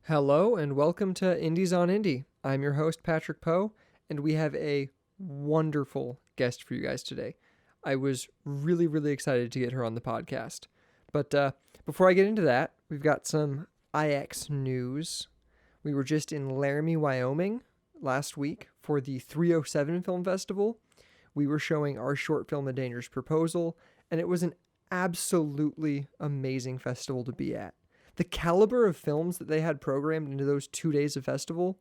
Hello and welcome to Indies on Indie. I'm your host, Patrick Poe, and we have a wonderful guest for you guys today. I was really excited to get her on the podcast. But before I get into that, we've got some IX news. We were just in Laramie, Wyoming last week for the 307 Film Festival. We were showing our short film, A Dangerous Proposal, and it was an absolutely amazing festival to be at. The caliber of films that they had programmed into those 2 days of festival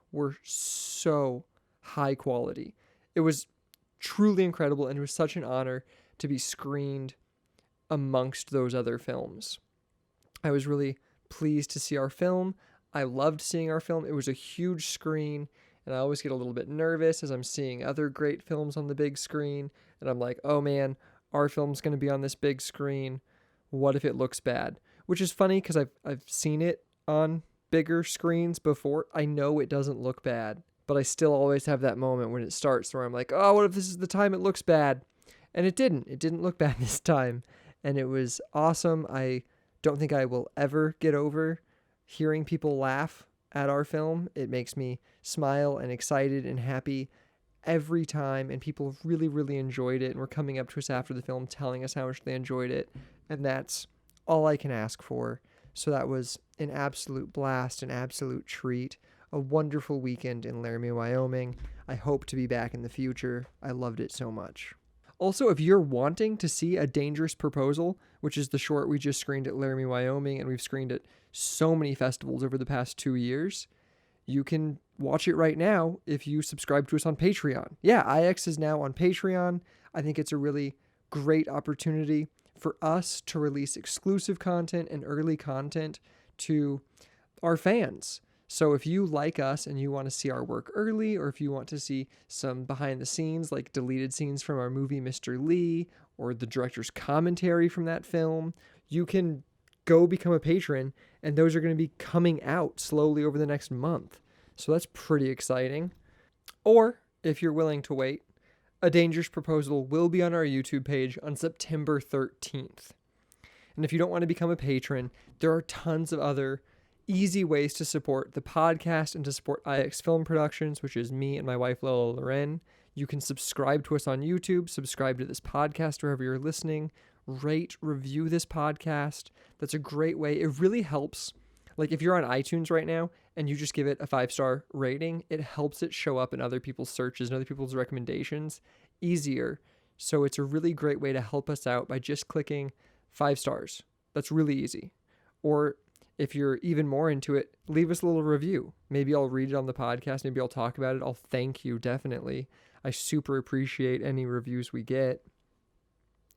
were so high quality. It was truly incredible, and it was such an honor to be screened amongst those other films. I was really pleased to see our film. I loved seeing our film. It was a huge screen, and I always get a little bit nervous as I'm seeing other great films on the big screen, and I'm like, oh man, our film's going to be on this big screen. What if it looks bad? Which is funny because I've seen it on bigger screens before. I know it doesn't look bad, but I still always have that moment when it starts where I'm like, oh, what if this is the time it looks bad? And it didn't. It didn't look bad this time. And it was awesome. I don't think I will ever get over hearing people laugh at our film. It makes me smile and excited and happy every time. And people really enjoyed it and were coming up to us after the film telling us how much they enjoyed it. And that's all I can ask for. So that was an absolute blast, an absolute treat, a wonderful weekend in Laramie, Wyoming. I hope to be back in the future. I loved it so much. Also, if you're wanting to see A Dangerous Proposal, which is the short we just screened at Laramie, Wyoming, and we've screened at so many festivals over the past 2 years, you can watch it right now if you subscribe to us on Patreon. Yeah, IX is now on Patreon. I think it's a really great opportunity for us to release exclusive content and early content to our fans. So if you like us and you want to see our work early, or if you want to see some behind the scenes, like deleted scenes from our movie Mr. Lee, or the director's commentary from that film, you can go become a patron, and those are going to be coming out slowly over the next month. So that's pretty exciting. Or if you're willing to wait, A Dangerous Proposal will be on our YouTube page on September 13th. And if you don't want to become a patron, there are tons of other easy ways to support the podcast and to support IX Film Productions, which is me and my wife, Lola Loren. You can subscribe to us on YouTube, subscribe to this podcast wherever you're listening, rate, review this podcast. That's a great way. It really helps. Like if you're on iTunes right now and you just give it a 5-star rating, it helps it show up in other people's searches and other people's recommendations easier. So it's a really great way to help us out by just clicking 5 stars. That's really easy. Or if you're even more into it, leave us a little review. Maybe I'll read it on the podcast. Maybe I'll talk about it. I'll thank you, definitely. I super appreciate any reviews we get.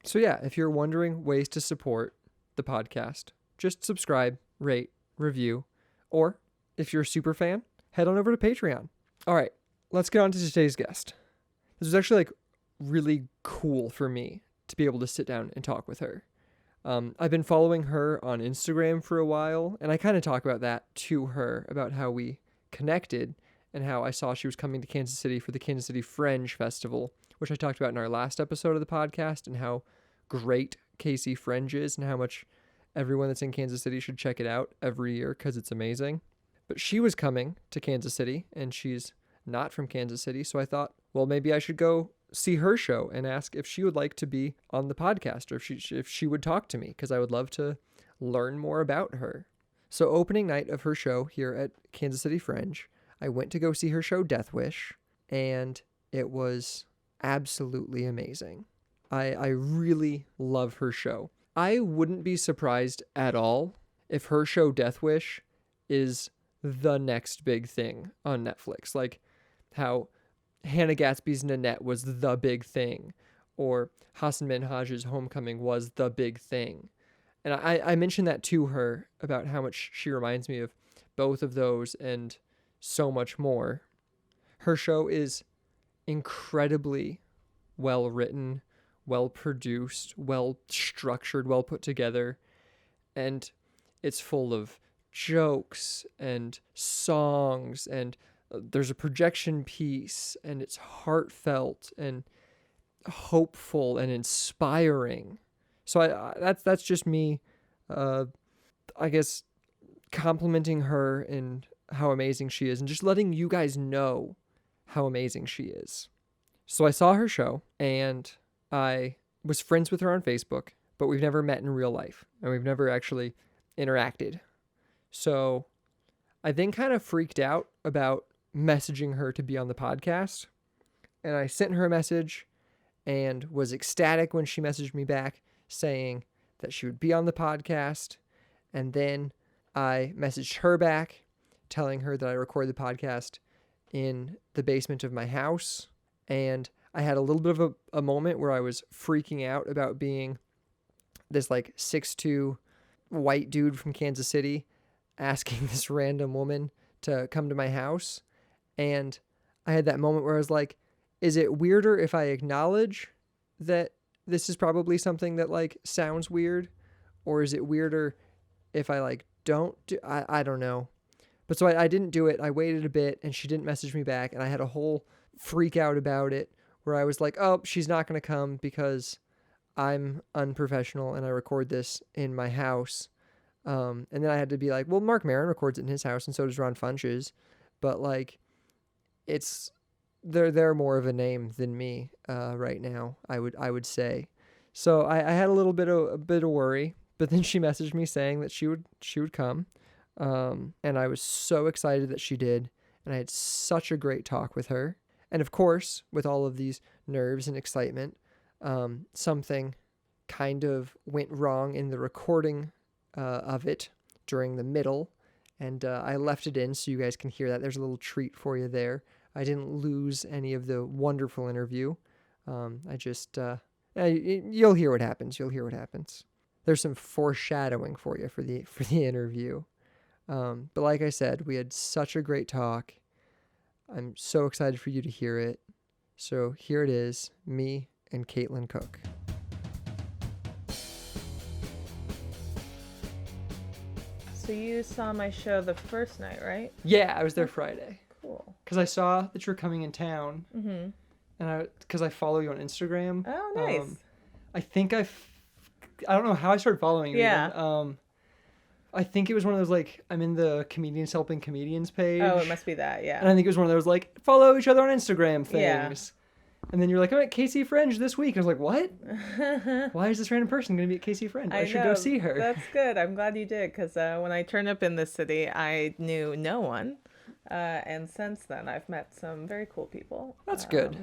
So yeah, if you're wondering ways to support the podcast, just subscribe, rate, review, or if you're a super fan, head on over to Patreon. All right, let's get on to today's guest. This was actually really cool for me to be able to sit down and talk with her. I've been following her on Instagram for a while, and I kind of talk about that to her, about how we connected and how I saw she was coming to Kansas City for the Kansas City Fringe Festival, which I talked about in our last episode of the podcast, and how great KC Fringe is and how much everyone that's in Kansas City should check it out every year because it's amazing. But she was coming to Kansas City, and she's not from Kansas City, so I thought, well, maybe I should go see her show and ask if she would like to be on the podcast, or if she would talk to me, because I would love to learn more about her. So opening night of her show here at Kansas City Fringe, I went to go see her show Death Wish, and it was absolutely amazing. I really love her show. I wouldn't be surprised at all if her show Death Wish is the next big thing on Netflix. Like how Hannah Gatsby's Nanette was the big thing, or Hasan Minhaj's Homecoming was the big thing. And I mentioned that to her about how much she reminds me of both of those and so much more. Her show is incredibly well written, well produced, well structured, well put together, and it's full of jokes and songs, and there's a projection piece, and it's heartfelt and hopeful and inspiring. So that's just me, I guess, complimenting her and how amazing she is and just letting you guys know how amazing she is. So I saw her show and I was friends with her on Facebook, but we've never met in real life and we've never actually interacted. So I then kind of freaked out about messaging her to be on the podcast. And I sent her a message and was ecstatic when she messaged me back saying that she would be on the podcast. And then I messaged her back telling her that I record the podcast in the basement of my house. And I had a little bit of a moment where I was freaking out about being this like 6'2" white dude from Kansas City asking this random woman to come to my house. And I had that moment where I was like, is it weirder if I acknowledge that this is probably something that like sounds weird? Or is it weirder if I like don't do, I don't know. But so I didn't do it. I waited a bit and she didn't message me back. And I had a whole freak out about it where I was like, oh, she's not going to come because I'm unprofessional and I record this in my house. And then I had to be like, well, Mark Maron records it in his house and so does Ron Funches. But like, they're more of a name than me right now, I would say. So I had a little bit of worry, but then she messaged me saying that she would come. And I was so excited that she did. And I had such a great talk with her. And of course, with all of these nerves and excitement, something kind of went wrong in the recording of it during the middle. And I left it in so you guys can hear that. There's a little treat for you there. I didn't lose any of the wonderful interview. I just, you'll hear what happens. You'll hear what happens. There's some foreshadowing for you for the interview. But like I said, we had such a great talk. I'm so excited for you to hear it. So here it is, me and Caitlin Cook. So you saw my show the first night, right? Yeah, I was there Friday. Cool. Because I saw that you were coming in town. Mm-hmm. And because I follow you on Instagram. Oh, nice. I think I don't know how I started following you. Yeah. Even. I think it was one of those, like, I'm in the Comedians Helping Comedians page. Oh, it must be that, yeah. And I think it was one of those, like, follow each other on Instagram things. Yeah. And then you're like, I'm at KC Fringe this week. And I was like, what? Why is this random person going to be at KC Fringe? I should go see her. That's good. I'm glad you did, because when I turned up in this city, I knew no one. And since then, I've met some very cool people. That's good.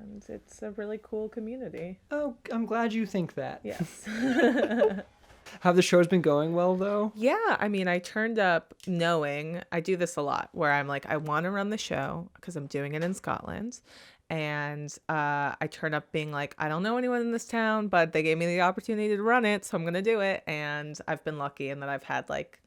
And it's a really cool community. Oh, I'm glad you think that. Yes. Have the shows been going well, though? Yeah. I mean, I turned up knowing I do this a lot where I'm like, I want to run the show because I'm doing it in Scotland. And I turn up being like, I don't know anyone in this town, but they gave me the opportunity to run it. So I'm going to do it. And I've been lucky in that I've had like,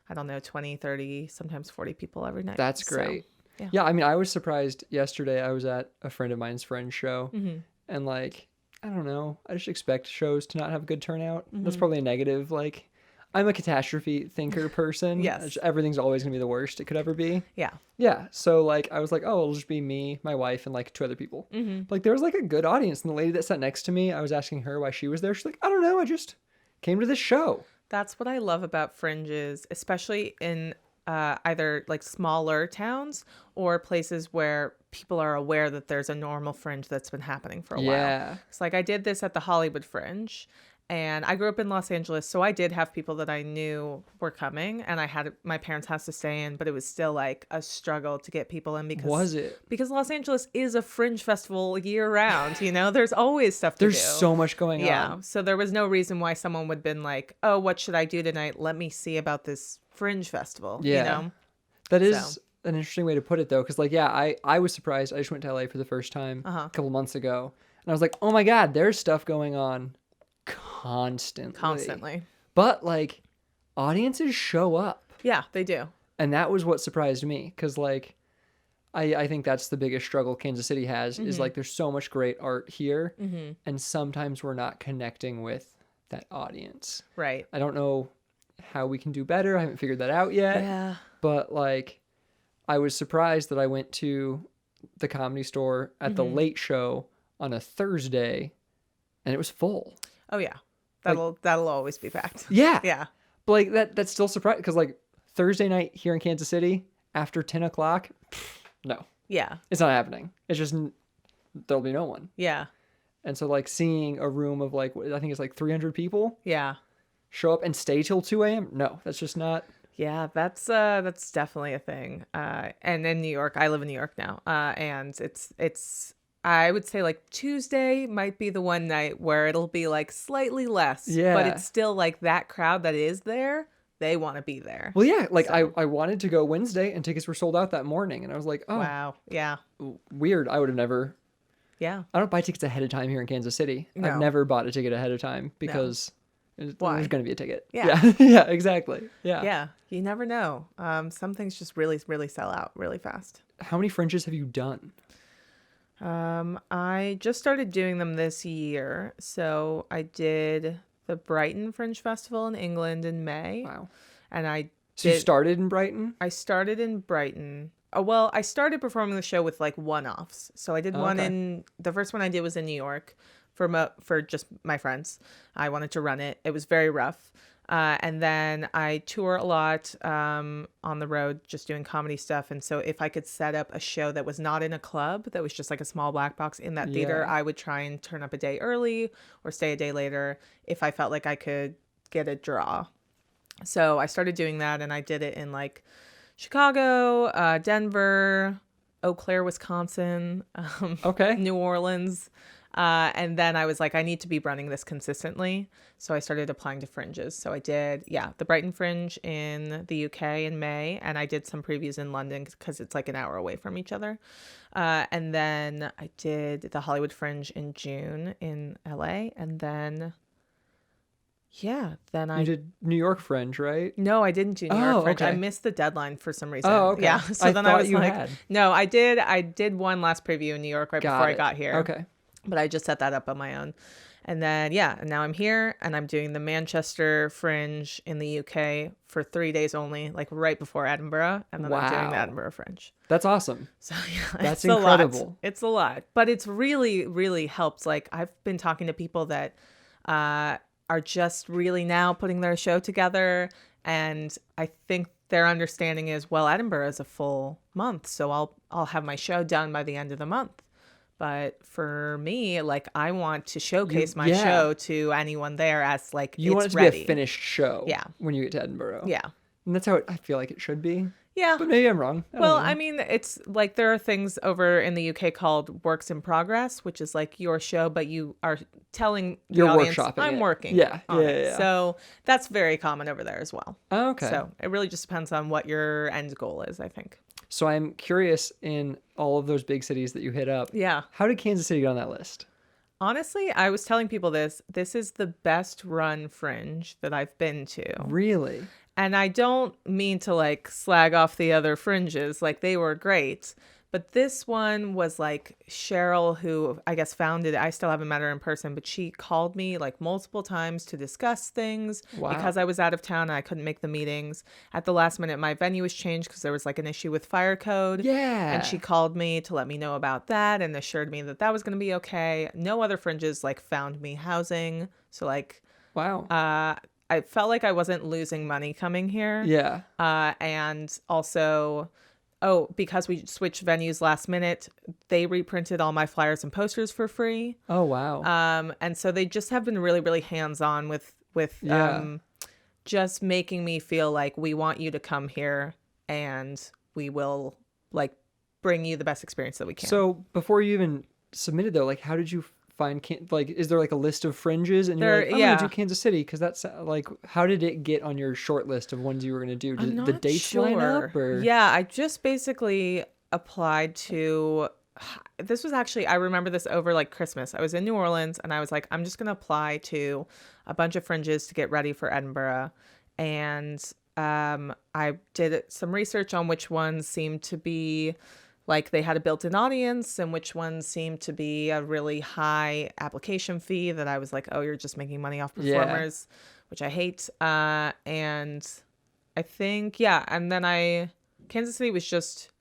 I don't know, 20, 30, sometimes 40 people every night. That's great. So, yeah. I mean, I was surprised yesterday. I was at a friend of mine's friend's show. Mm-hmm. And like, I don't know. I just expect shows to not have a good turnout. Mm-hmm. That's probably a negative. Like, I'm a catastrophe thinker person. Yes. Everything's always going to be the worst it could ever be. Yeah. Yeah. So, like, I was like, oh, it'll just be me, my wife, and, like, 2 other people. Mm-hmm. Like, there was, like, a good audience. And the lady that sat next to me, I was asking her why she was there. She's like, I don't know. I just came to this show. That's what I love about Fringes, especially in either, like, smaller towns or places where people are aware that there's a normal Fringe that's been happening for a while. It's like I did this at the Hollywood Fringe. And I grew up in Los Angeles, so I did have people that I knew were coming, and I had my parents' house to stay in, but it was still like a struggle to get people in because was it? Because Los Angeles is a Fringe festival year round, you know? There's always stuff to do. There's so much going on. Yeah. So there was no reason why someone would have been like, oh, what should I do tonight? Let me see about this Fringe festival. Yeah. You know? That is an interesting way to put it, though, because, like, yeah, I was surprised. I just went to LA for the first time a couple months ago, and I was like, oh my God, there's stuff going on constantly. But, like, audiences show up. Yeah, they do. And that was what surprised me, because, like, I think that's the biggest struggle Kansas City has, is, like, there's so much great art here, and sometimes we're not connecting with that audience. Right. I don't know how we can do better. I haven't figured that out yet. Yeah. But, like, I was surprised that I went to the Comedy Store at the late show on a Thursday, and it was full. Oh, yeah. That'll always be packed. Yeah. Yeah. But, like, that's still surprising, because, like, Thursday night here in Kansas City after 10 o'clock, no. Yeah. It's not happening. It's just, there'll be no one. Yeah. And so like seeing a room of like, I think it's like 300 people. Yeah. Show up and stay till 2 a.m. No, that's just not. Yeah, that's definitely a thing. And in New York, I live in New York now. And it's I would say like Tuesday might be the one night where it'll be like slightly less. Yeah. But it's still like that crowd that is there, they want to be there. Well, yeah, like so. I wanted to go Wednesday and tickets were sold out that morning. And I was like, oh. Wow. Yeah. Weird. I would have never. Yeah. I don't buy tickets ahead of time here in Kansas City. No. I've never bought a ticket ahead of time because there's going to be a ticket. Yeah. Yeah, exactly. Yeah. Yeah. You never know. Some things just really, really sell out really fast. How many fringes have you done? I just started doing them this year. So I did the Brighton Fringe Festival in England in May. Wow. And So you started in Brighton? I started in Brighton. Oh, well, I started performing the show with like one-offs. So I did one the first one I did was in New York for just my friends. I wanted to run it. It was very rough. And then I tour a lot on the road, just doing comedy stuff. And so if I could set up a show that was not in a club, that was just like a small black box in that theater, I would try and turn up a day early or stay a day later if I felt like I could get a draw. So I started doing that, and I did it in like Chicago, Denver, Eau Claire, Wisconsin, New Orleans. And then I was like, I need to be running this consistently. So I started applying to fringes. So I did, the Brighton Fringe in the UK in May. And I did some previews in London because it's like an hour away from each other. And then I did the Hollywood Fringe in June in LA. And then... then You did New York Fringe, right? No, I didn't do New York Fringe. I missed the deadline for some reason. Oh, okay. Yeah. So then I was like, had. No, I did one last preview in New York before I got here. Okay. But I just set that up on my own. And then, and now I'm here and I'm doing the Manchester Fringe in the UK for 3 days only, like right before Edinburgh. And then I'm doing the Edinburgh Fringe. That's awesome. So that's incredible. A lot. It's a lot, but it's really, really helped. Like I've been talking to people that, are just really now putting their show together. And I think their understanding is, well, Edinburgh is a full month. So I'll have my show done by the end of the month. But for me, like I want to showcase my show to anyone there as like you want it to ready. Be a finished show. Yeah. When you get to Edinburgh. Yeah. And that's how I feel like it should be. Yeah. But maybe I'm wrong. I mean, it's like there are things over in the UK called works in progress, which is like your show, but you are telling the audience, I'm working. Yeah. So that's very common over there as well. Oh, okay. So it really just depends on what your end goal is, I think. So I'm curious, in all of those big cities that you hit up, how did Kansas City get on that list? Honestly, I was telling people this is the best run fringe that I've been to. Really? And I don't mean to like slag off the other fringes, like they were great. But this one was like Cheryl, who I guess founded it. I still haven't met her in person, but she called me like multiple times to discuss things because I was out of town and I couldn't make the meetings. At the last minute, my venue was changed because there was like an issue with fire code. Yeah. And she called me to let me know about that and assured me that that was going to be okay. No other fringes like found me housing. So like, wow. I felt like I wasn't losing money coming here. Yeah. And also... because we switched venues last minute, they reprinted all my flyers and posters for free. Oh, wow. And so they just have been really, really hands-on with just making me feel like we want you to come here and we will like bring you the best experience that we can. So before you even submitted though, like how did you find, like, is there like a list of fringes and you're like, I'm going to do Kansas City? Because that's like, how did it get on your short list of ones you were going to do? Did the dates line up? Or? Yeah, I just basically applied to, this was actually, I remember this over like Christmas. I was in New Orleans and I was like, I'm just going to apply to a bunch of fringes to get ready for Edinburgh. And I did some research on which ones seemed to be like they had a built-in audience and which ones seemed to be a really high application fee that I was like, oh, you're just making money off performers, which I hate. And I think, and then Kansas City was just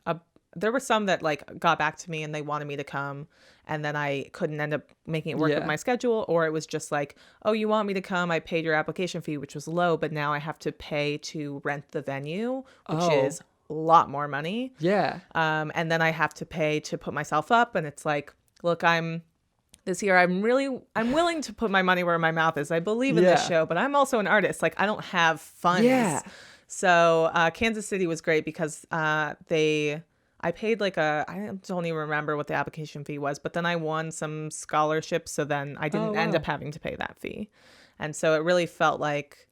there were some that like got back to me and they wanted me to come, and then I couldn't end up making it work with my schedule, or it was just like, oh, you want me to come? I paid your application fee, which was low, but now I have to pay to rent the venue, which is a lot more money. Yeah. And then I have to pay to put myself up, and it's like, look, this year I'm willing to put my money where my mouth is. I believe in this show, but I'm also an artist. Like, I don't have funds. Yeah. So Kansas City was great because I paid like I don't even remember what the application fee was, but then I won some scholarships, so then I didn't end up having to pay that fee. And so it really felt like,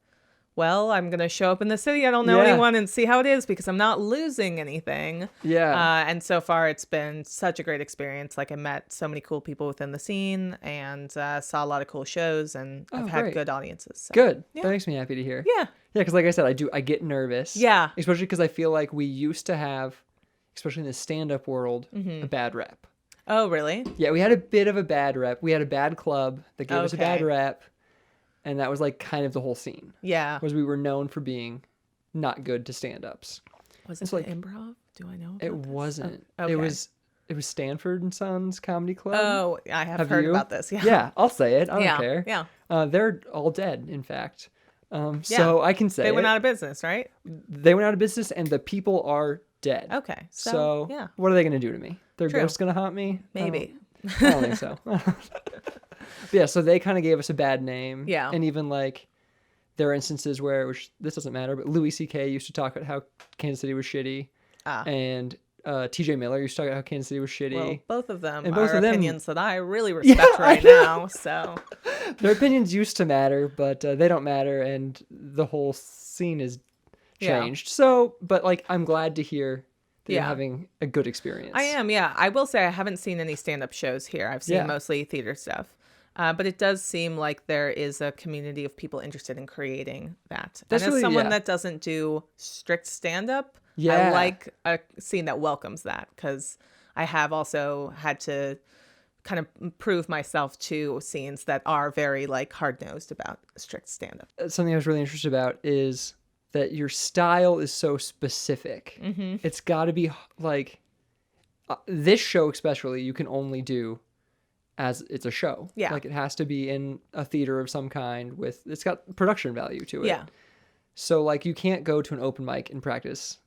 well, I'm going to show up in the city. I don't know anyone and see how it is because I'm not losing anything. Yeah. And so far it's been such a great experience. Like, I met so many cool people within the scene and saw a lot of cool shows, and I've had good audiences. So. Good. Yeah. That makes me happy to hear. Yeah. Yeah, because like I said, I get nervous. Yeah. Especially because I feel like we used to have, especially in the stand-up world, a bad rep. Oh, really? Yeah, we had a bit of a bad rep. We had a bad club that gave us a bad rep, and that was like kind of the whole scene. Yeah. Was we were known for being not good to stand-ups. Was it like improv? Do I know? It wasn't. Oh, okay. It was Stanford and Sons Comedy Club. Oh, I have heard about this. Yeah. Yeah, I'll say it. I don't care. Yeah. They're all dead, in fact. So I can say they went out of business, right? They went out of business, and the people are dead. Okay. So yeah. What are they going to do to me? Their ghosts going to haunt me? Maybe. I don't think so. But yeah, so they kind of gave us a bad name. Yeah. And even like there are instances where, which this doesn't matter, but Louis C.K. used to talk about how Kansas City was shitty. And TJ Miller used to talk about how Kansas City was shitty. Well, both of them and are opinions that I really respect right now. So their opinions used to matter, but they don't matter, and the whole scene is changed. So, but like, I'm glad to hear that you're having a good experience. I am, yeah. I will say I haven't seen any stand-up shows here. I've seen mostly theater stuff. But it does seem like there is a community of people interested in creating that. That's and as really, someone that doesn't do strict stand-up, I like a scene that welcomes that, because I have also had to kind of prove myself to scenes that are very like hard-nosed about strict stand-up. Something I was really interested about is that your style is so specific. Mm-hmm. It's got to be like this show especially you can only do as it's a show. Yeah. Like, it has to be in a theater of some kind with, it's got production value to it. Yeah. So like, you can't go to an open mic and practice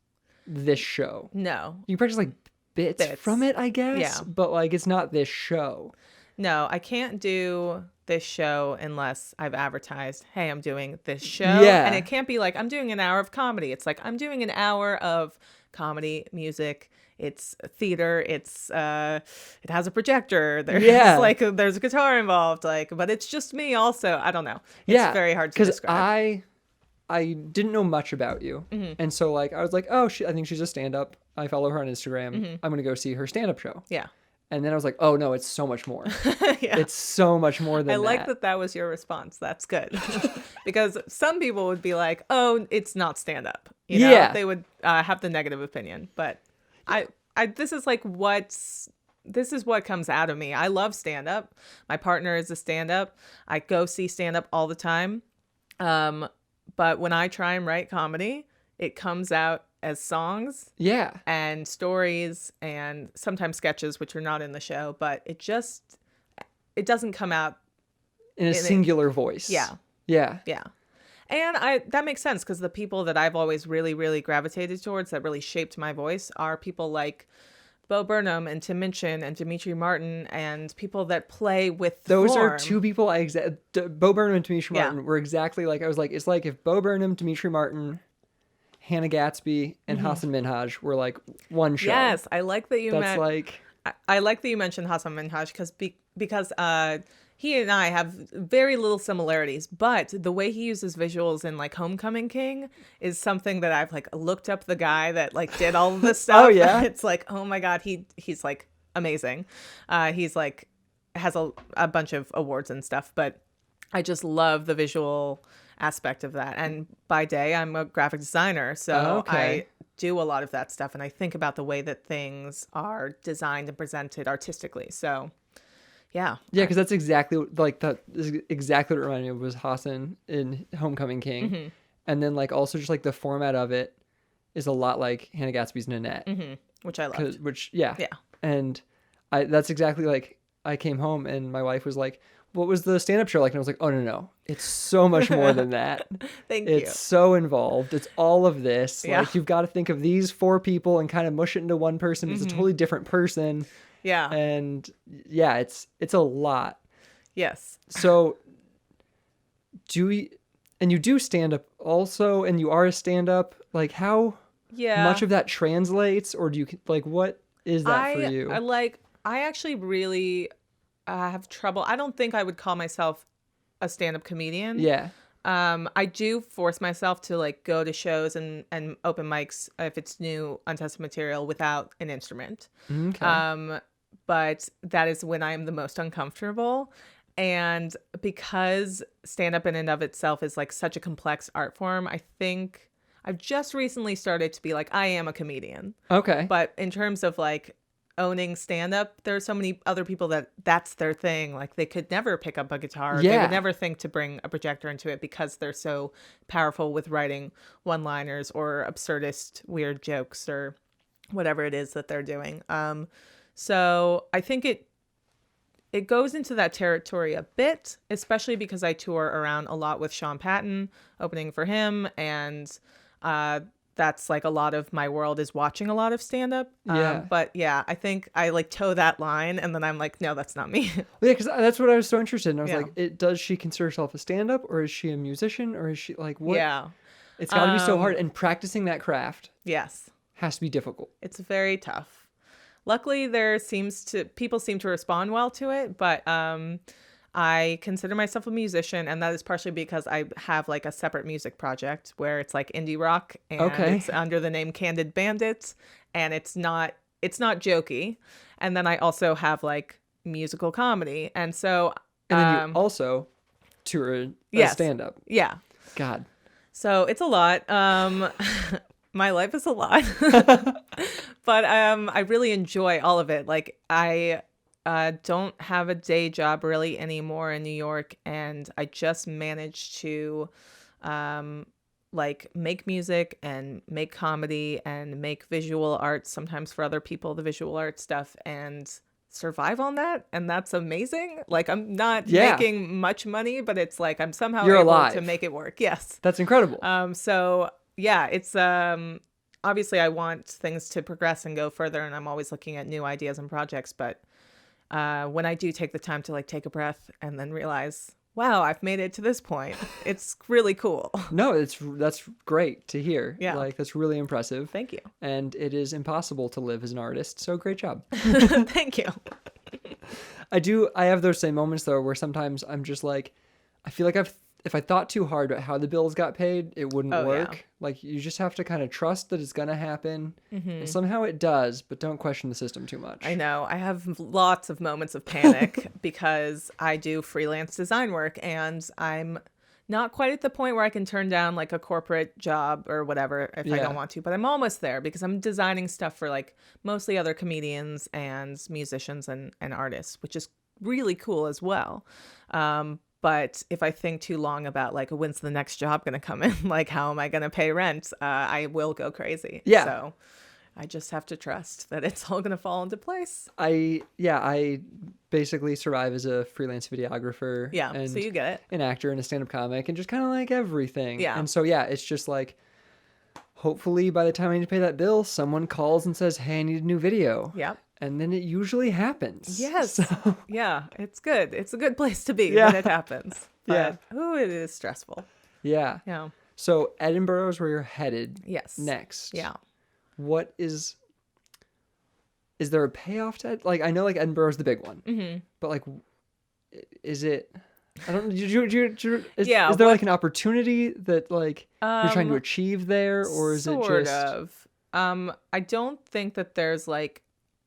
this show. No. You practice like bits from it, I guess. Yeah. But like, it's not this show. No, I can't do this show unless I've advertised, hey, I'm doing this show. Yeah. And it can't be like, I'm doing an hour of comedy. It's like, I'm doing an hour of comedy, music. It's theater. It's it has a projector. There's like there's a guitar involved. Like, but it's just me also. I don't know. It's very hard to describe. I didn't know much about you, and so like I was like, oh, I think she's a stand-up. I follow her on Instagram. I'm gonna go see her stand-up show. Yeah. And then I was like, oh no, it's so much more. It's so much more than that. I like that was your response. That's good. Because some people would be like, oh, it's not stand-up. You know? They would have the negative opinion. But this is what comes out of me. I love stand-up. My partner is a stand-up. I go see stand-up all the time. But when I try and write comedy, it comes out as songs and stories and sometimes sketches, which are not in the show, but it doesn't come out in a singular voice. Yeah. And that makes sense, because the people that I've always really, really gravitated towards that really shaped my voice are people like Bo Burnham and Tim Minchin and Dimitri Martin, and people that play with those form. are two people Bo Burnham and Dimitri Martin were exactly like, I was like, it's like if Bo Burnham, Dimitri Martin, Hannah Gatsby, and Hasan Minhaj were like one show. Yes, I like that you I like that you mentioned Hasan Minhaj, because he and I have very little similarities, but the way he uses visuals in like Homecoming King is something that I've like looked up the guy that like did all of this stuff. Oh yeah. It's like, oh my God, he's like amazing. He's like has a bunch of awards and stuff, but I just love the visual aspect of that. And by day, I'm a graphic designer, so I do a lot of that stuff, and I think about the way that things are designed and presented artistically. So yeah, because that's exactly like that is exactly what it reminded me of was Hasan in Homecoming King. And then like also just like the format of it is a lot like Hannah Gatsby's Nanette, Which I loved. Yeah. And that's exactly like, I came home and my wife was like, what was the stand-up show like? And I was like, oh, no. It's so much more than that. Thank you. It's so involved. It's all of this. Yeah. Like, you've got to think of these 4 people and kind of mush it into one person. It's a totally different person. Yeah. And yeah, it's a lot. Yes. So you do stand-up also, and you are a stand-up. Like, how much of that translates, or do you, like, what is that for you? I actually really have trouble. I don't think I would call myself a stand-up comedian. Yeah. I do force myself to like go to shows and open mics if it's new untested material without an instrument. Okay. But that is when I am the most uncomfortable. And because stand-up in and of itself is like such a complex art form, I think I've just recently started to be like, I am a comedian. Okay. But in terms of like owning stand-up, there are so many other people that's their thing. Like, they could never pick up a guitar. They would never think to bring a projector into it because they're so powerful with writing one-liners or absurdist weird jokes or whatever it is that they're doing. So I think it goes into that territory a bit, especially because I tour around a lot with Sean Patton, opening for him, and that's like a lot of my world is watching a lot of stand-up. But yeah, I think I like toe that line, and then I'm like, no, that's not me. Yeah, because that's what I was so interested in. I was like, does she consider herself a stand-up, or is she a musician, or is she like what? Yeah, it's got to be so hard, and practicing that craft. Yes, has to be difficult. It's very tough. Luckily, people seem to respond well to it, but I consider myself a musician, and that is partially because I have like a separate music project where it's like indie rock, and it's under the name Candid Bandits, and it's not jokey. And then I also have like musical comedy, and so and then you also tour a stand-up. Yeah. God. So it's a lot. My life is a lot, but I really enjoy all of it. Like, I don't have a day job really anymore in New York, and I just managed to like make music and make comedy and make visual arts sometimes for other people, the visual art stuff, and survive on that. And that's amazing. Like, I'm not making much money, but it's like I'm somehow able to make it work. Yes. That's incredible. So yeah, it's obviously I want things to progress and go further, and I'm always looking at new ideas and projects, but when I do take the time to like take a breath and then realize, wow, I've made it to this point, it's really cool. No, that's great to hear. Yeah. Like, that's really impressive. Thank you. And it is impossible to live as an artist, so great job. Thank you. I have those same moments though, where sometimes I'm just like, I feel like if I thought too hard about how the bills got paid, it wouldn't work. Yeah. Like, you just have to kind of trust that it's going to happen. Mm-hmm. And somehow it does, but don't question the system too much. I know. I have lots of moments of panic because I do freelance design work, and I'm not quite at the point where I can turn down like a corporate job or whatever if I don't want to, but I'm almost there because I'm designing stuff for like mostly other comedians and musicians and artists, which is really cool as well. But if I think too long about like, when's the next job going to come in? Like, how am I going to pay rent? I will go crazy. Yeah. So I just have to trust that it's all going to fall into place. I basically survive as a freelance videographer. Yeah. And so you get it. An actor and a stand-up comic and just kind of like everything. Yeah. And so, yeah, it's just like, hopefully by the time I need to pay that bill, someone calls and says, hey, I need a new video. Yeah. And then it usually happens. Yes. So. Yeah, it's good. It's a good place to be when it happens. But, it is stressful. Yeah. Yeah. So Edinburgh is where you're headed. Yes. Next. Yeah. What is there a payoff to it? Like, I know like Edinburgh is the big one, but like, is it? I don't. Is there like an opportunity that like you're trying to achieve there, or is it just sort of? I don't think that there's like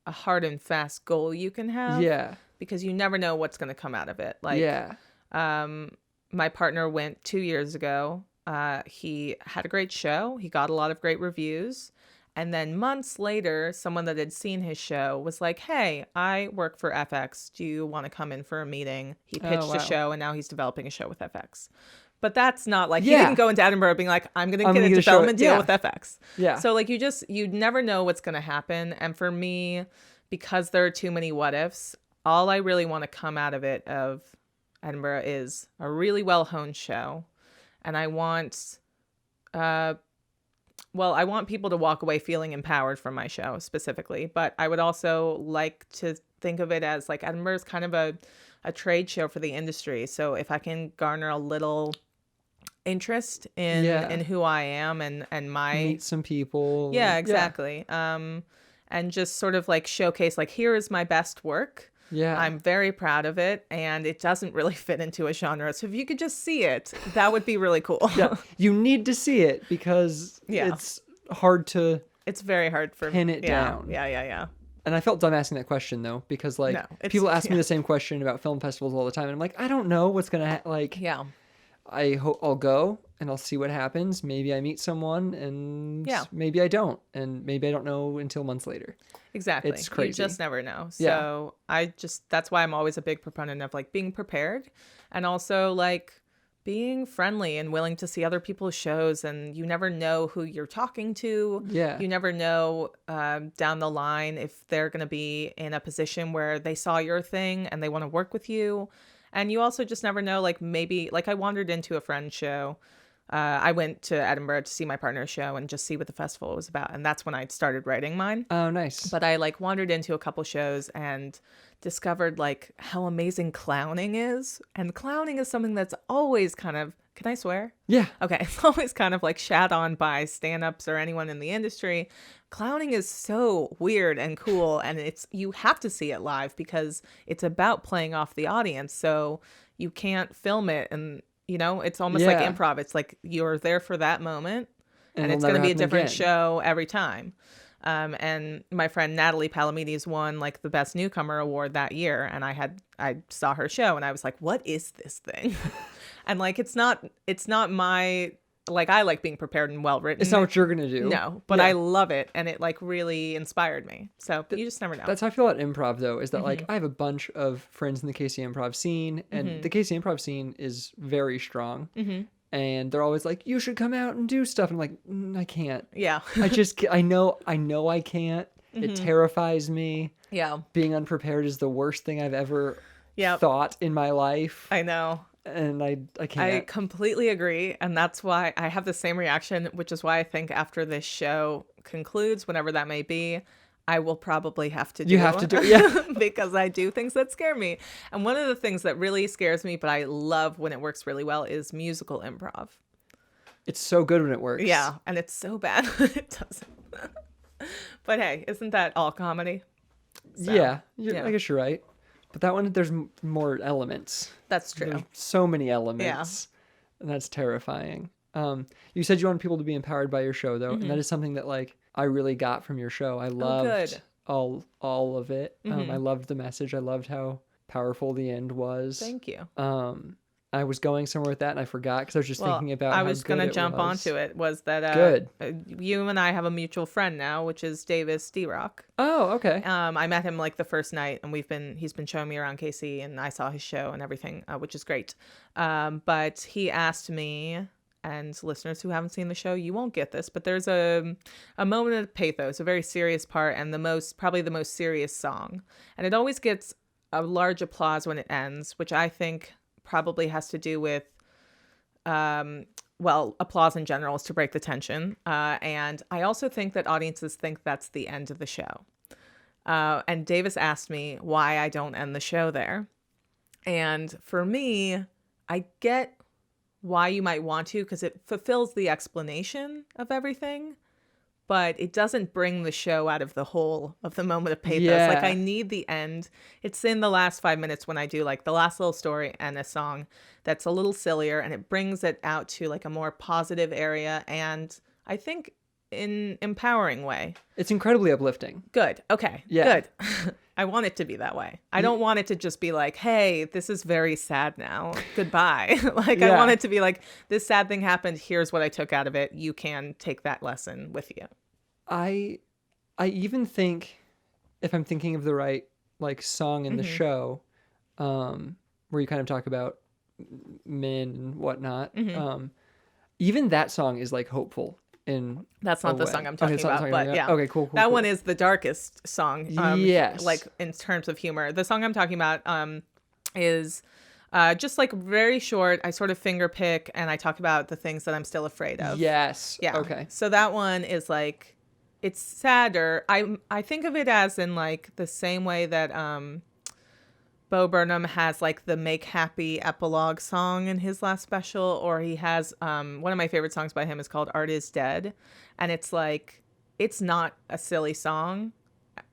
a hard and fast goal you can have. Yeah. Because you never know what's going to come out of it. Like, my partner went 2 years ago. He had a great show. He got a lot of great reviews. And then months later, someone that had seen his show was like, hey, I work for FX. Do you want to come in for a meeting? He pitched a show, and now he's developing a show with FX. But that's not like, he didn't go into Edinburgh being like, I'm going to get a development deal with FX. Yeah. So like you never know what's going to happen. And for me, because there are too many what ifs, all I really want to come out of Edinburgh is a really well-honed show. And I want, I want people to walk away feeling empowered from my show specifically. But I would also like to think of it as like Edinburgh is kind of a trade show for the industry. So if I can garner a little interest in who I am and my meet some people. Yeah, exactly. And just sort of like showcase like, here is my best work. Yeah. I'm very proud of it, and it doesn't really fit into a genre. So if you could just see it, that would be really cool. Yeah. You need to see it because it's hard to It's very hard for pin it down. Yeah. And I felt dumb asking that question though, because like people ask me the same question about film festivals all the time, and I'm like, I don't know what's gonna I hope I'll go and I'll see what happens. Maybe I meet someone, and maybe I don't, and maybe I don't know until months later. Exactly. It's crazy. You just never know. So that's why I'm always a big proponent of like being prepared, and also like being friendly and willing to see other people's shows. And you never know who you're talking to. Yeah. You never know down the line if they're going to be in a position where they saw your thing and they want to work with you. And you also just never know, like maybe, like I wandered into a friend's show. I went to Edinburgh to see my partner's show and just see what the festival was about. And that's when I started writing mine. Oh, nice. But I like wandered into a couple shows and discovered like how amazing clowning is. And clowning is something that's always kind of, can I swear? Yeah. Okay. It's always kind of like shat on by stand-ups or anyone in the industry. Clowning is so weird and cool, and you have to see it live because it's about playing off the audience. So you can't film it, and it's almost like improv. It's like you're there for that moment, and it's going to be a different show every time. And my friend Natalie Palamides won like the Best Newcomer award that year, and I saw her show, and I was like, what is this thing? And like it's not my, like, I like being prepared and well written. It's not what you're gonna do. No, but I love it, and it like really inspired me. So you just never know. That's how I feel about improv though, is that like I have a bunch of friends in the KC improv scene, and the KC improv scene is very strong. And they're always like, you should come out and do stuff. And I'm like, I can't. Yeah. I know I can't. It terrifies me. Yeah. Being unprepared is the worst thing I've ever thought in my life. I know. And I can't. I completely agree. And that's why I have the same reaction, which is why I think after this show concludes, whenever that may be, I will probably have to do it. You have to do it, yeah. Because I do things that scare me. And one of the things that really scares me, but I love when it works really well, is musical improv. It's so good when it works. Yeah. And it's so bad when it doesn't. But hey, isn't that all comedy? So, yeah. I guess you're right. But that one, there's more elements. That's true. There's so many elements. Yeah. And that's terrifying. You said you wanted people to be empowered by your show, though. And that is something that, like, I really got from your show. I loved all of it. I loved the message. I loved how powerful the end was. Thank you. I was going somewhere with that, and I forgot because I was just thinking about how good it was. I was going to jump onto it. Was that good? You and I have a mutual friend now, which is Davis D-Rock. Oh, okay. I met him like the first night, and he's been showing me around KC, and I saw his show and everything, which is great. But he asked me, and listeners who haven't seen the show, you won't get this, but there's a moment of pathos, a very serious part, and probably the most serious song, and it always gets a large applause when it ends, which I think probably has to do with, applause in general is to break the tension. And I also think that audiences think that's the end of the show. And Davis asked me why I don't end the show there. And for me, I get why you might want to, because it fulfills the explanation of everything, but it doesn't bring the show out of the whole of the moment of pathos. Yeah. Like, I need the end. It's in the last 5 minutes when I do like the last little story and a song that's a little sillier, and it brings it out to like a more positive area, and I think in empowering way. It's incredibly uplifting. Good. Okay. Yeah. Good. I want it to be that way. I don't want it to just be like, hey, this is very sad now. Goodbye. I want it to be like, this sad thing happened. Here's what I took out of it. You can take that lesson with you. I even think, if I'm thinking of the right like song in the show, where you kind of talk about men and whatnot. Mm-hmm. Even that song is like hopeful. That's not the song I'm talking about, but yeah. Okay, cool. That one is the darkest song. Yes. Like in terms of humor. The song I'm talking about is just like very short. I sort of finger pick and I talk about the things that I'm still afraid of. Yes. Yeah. Okay. So that one is like, it's sadder. I think of it as in like the same way that Bo Burnham has like the Make Happy epilogue song in his last special, or he has one of my favorite songs by him is called Art is Dead. And it's like, it's not a silly song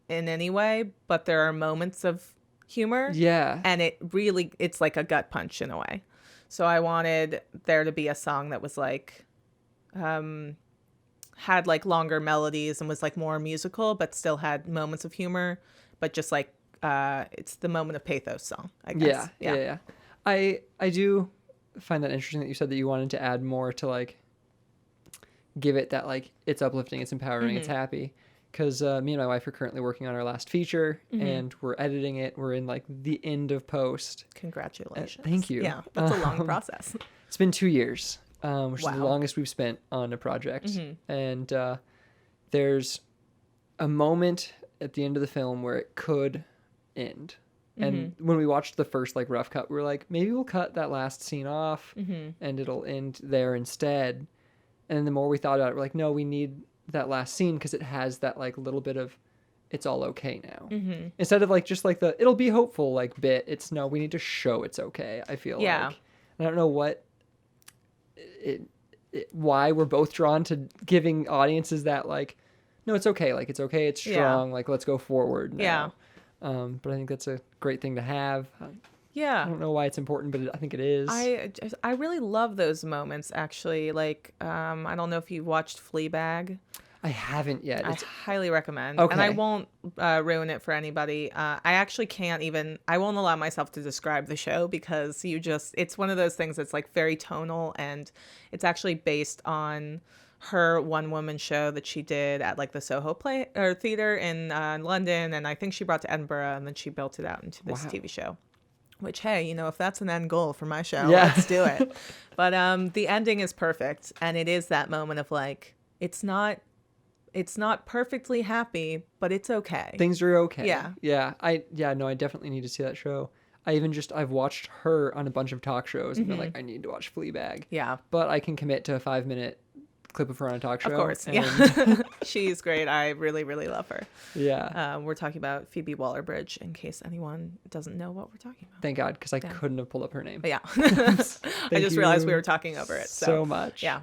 in any way, but there are moments of humor. Yeah. And it's like a gut punch in a way. So I wanted there to be a song that was like, had like longer melodies and was like more musical, but still had moments of humor, but just like, it's the moment of pathos song, I guess. Yeah. I do find that interesting that you said that you wanted to add more to like give it that like it's uplifting, it's empowering, it's happy. Because me and my wife are currently working on our last feature and we're editing it. We're in like the end of post. Congratulations. Thank you. Yeah, that's a long process. It's been 2 years, which is the longest we've spent on a project. And there's a moment at the end of the film where it could end. And when we watched the first like rough cut, we were like, maybe we'll cut that last scene off and it'll end there instead. And then the more we thought about it, we're like, no, we need that last scene because it has that like little bit of it's all okay now. Instead of like just like the it'll be hopeful like bit, it's no, we need to show it's okay. I feel like I don't know what why we're both drawn to giving audiences that like no, it's okay, like it's okay, it's strong, like let's go forward now. But I think that's a great thing to have. I don't know why it's important, but I think it is. I really love those moments, actually. Like, I don't know if you've watched Fleabag. I haven't yet. I highly recommend. Okay. And I won't ruin it for anybody. I actually I won't allow myself to describe the show because it's one of those things that's like very tonal, and it's actually based on her one-woman show that she did at like the Soho Theatre in London, and I think she brought to Edinburgh, and then she built it out into this TV show. Which, hey, if that's an end goal for my show, let's do it. But the ending is perfect, and it is that moment of like, it's not perfectly happy, but it's okay. Things are okay. Yeah. I definitely need to see that show. I've watched her on a bunch of talk shows and been like, I need to watch Fleabag. Yeah. But I can commit to a 5-minute clip of her on a talk show. Of course, yeah. She's great. I really, really love her. Yeah. We're talking about Phoebe Waller-Bridge, in case anyone doesn't know what we're talking about. Thank God, because I couldn't have pulled up her name. Yeah. I just realized we were talking over it. So much. Yeah.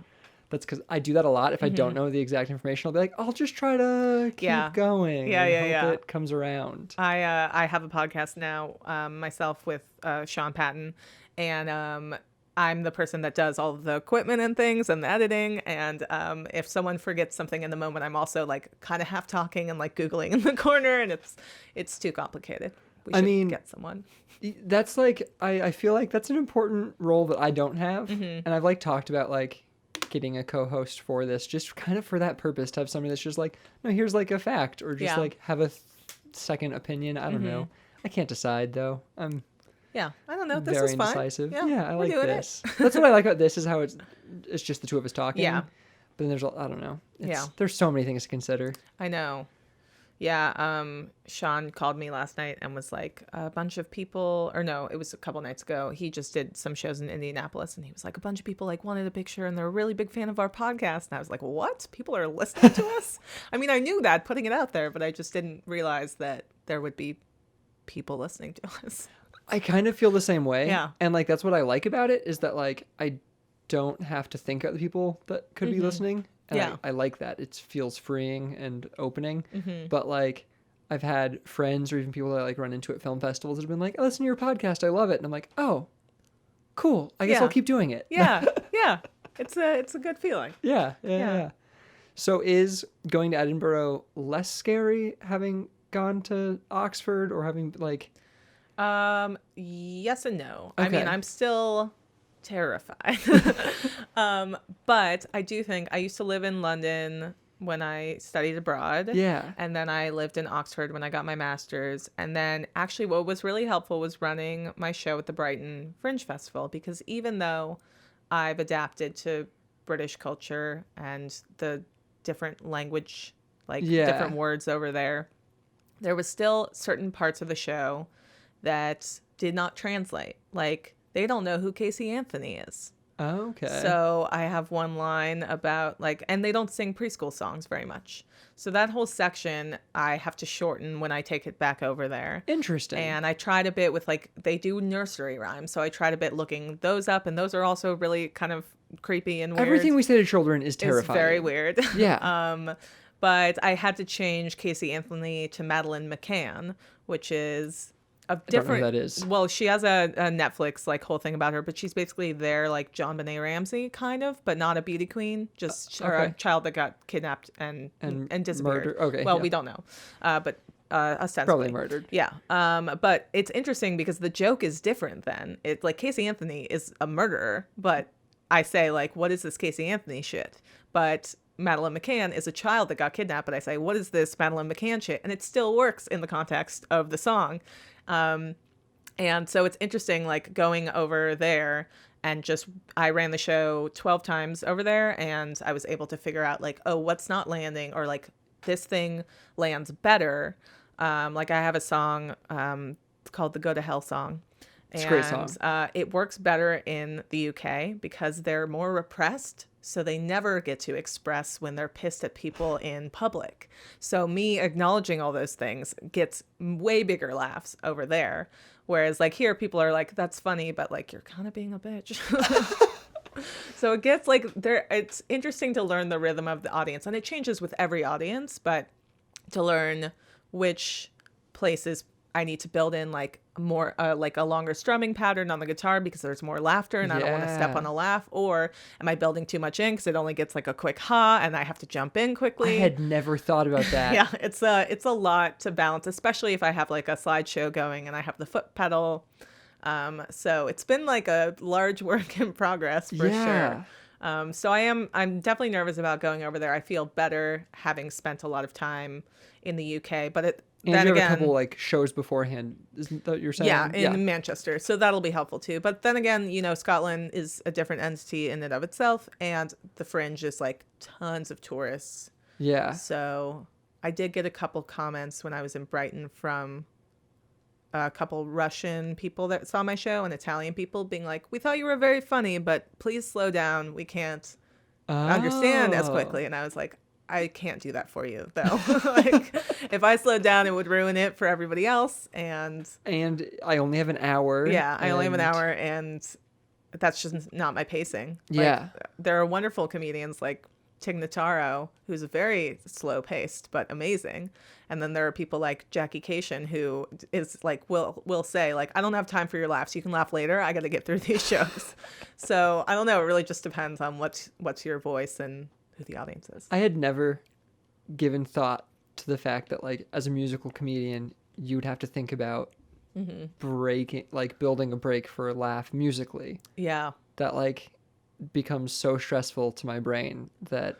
That's because I do that a lot. If I don't know the exact information, I'll be like, I'll just try to keep going. Hope it comes around. I have a podcast now myself with Sean Patton, and I'm the person that does all of the equipment and things and the editing. And if someone forgets something in the moment, I'm also like kind of half talking and like Googling in the corner, and it's too complicated. We should get someone. That's like, I feel like that's an important role that I don't have. And I've like talked about like getting a co-host for this, just kind of for that purpose, to have somebody that's just like, no, here's like a fact, or just like have a second opinion. I don't know. I can't decide though. Yeah, I don't know. This very is fine. Indecisive. Yeah, I like this. That's what I like about this, is how it's just the two of us talking. Yeah. But then I don't know. There's so many things to consider. I know. Yeah. Sean called me last night and was like, a bunch of people, or no, it was a couple nights ago. He just did some shows in Indianapolis, and he was like, a bunch of people like wanted a picture, and they're a really big fan of our podcast. And I was like, what? People are listening to us? I mean, I knew that putting it out there, but I just didn't realize that there would be people listening to us. I kind of feel the same way. Yeah. And like, that's what I like about it, is that like, I don't have to think about the people that could be listening. And I like that. It feels freeing and opening. But like, I've had friends or even people that I like run into at film festivals that have been like, I listen to your podcast, I love it. And I'm like, oh, cool. I guess I'll keep doing it. Yeah. Yeah. It's a good feeling. Yeah. So is going to Edinburgh less scary having gone to Oxford, or having like... Yes and no. Okay. I mean, I'm still terrified. But I do think I used to live in London when I studied abroad. Yeah. And then I lived in Oxford when I got my master's. And then actually what was really helpful was running my show at the Brighton Fringe Festival, because even though I've adapted to British culture and the different language, like different words over there was still certain parts of the show that did not translate. Like, they don't know who Casey Anthony is. Okay. So I have one line about like, and they don't sing preschool songs very much. So that whole section I have to shorten when I take it back over there. Interesting. And I tried a bit with like, they do nursery rhymes. So I tried a bit looking those up, and those are also really kind of creepy and weird. Everything we say to children is terrifying. It's very weird. Yeah. But I had to change Casey Anthony to Madeleine McCann, which is a different. I don't know who that is. Well, she has a Netflix like whole thing about her, but she's basically there like John Benet Ramsey kind of, but not a beauty queen, just or a child that got kidnapped and disappeared. Murdered. Okay. Well, we don't know, but ostensibly probably murdered. Yeah. But it's interesting because the joke is different. Then it's like Casey Anthony is a murderer, but I say like, what is this Casey Anthony shit? But Madeleine McCann is a child that got kidnapped, but I say, what is this Madeleine McCann shit? And it still works in the context of the song. And so it's interesting, like going over there and just, I ran the show 12 times over there, and I was able to figure out like, oh, what's not landing, or like this thing lands better. Like I have a song called the Go to Hell song. It's a great song. It works better in the UK because they're more repressed. So they never get to express when they're pissed at people in public. So me acknowledging all those things gets way bigger laughs over there. Whereas like here, people are like, that's funny, but like, you're kind of being a bitch. So it gets like it's interesting to learn the rhythm of the audience, and it changes with every audience, but to learn which places I need to build in like more like a longer strumming pattern on the guitar because there's more laughter and I don't want to step on a laugh, or am I building too much in because it only gets like a quick ha and I have to jump in quickly. I had never thought about that. Yeah, it's a lot to balance, especially if I have like a slideshow going and I have the foot pedal. So it's been like a large work in progress for sure. So I'm definitely nervous about going over there. I feel better having spent a lot of time in the UK, but and then you have again, a couple like shows beforehand, isn't that what you're saying? Yeah, in Manchester. So that'll be helpful too. But then again, you know, Scotland is a different entity in and of itself, and the Fringe is like tons of tourists. Yeah. So I did get a couple comments when I was in Brighton from a couple Russian people that saw my show and Italian people being like, we thought you were very funny, but please slow down. We can't understand as quickly. And I was like, I can't do that for you, though. Like, if I slowed down, it would ruin it for everybody else. And I only have an hour. Yeah, I only have an hour, and that's just not my pacing. Yeah. Like, there are wonderful comedians like Tig Notaro, who's very slow paced but amazing. And then there are people like Jackie Cation, who is like, will say like, I don't have time for your laughs. You can laugh later. I got to get through these jokes. So I don't know. It really just depends on what's your voice and who the audience is. I had never given thought to the fact that like as a musical comedian, you'd have to think about breaking, like building a break for a laugh musically. Yeah. That like becomes so stressful to my brain that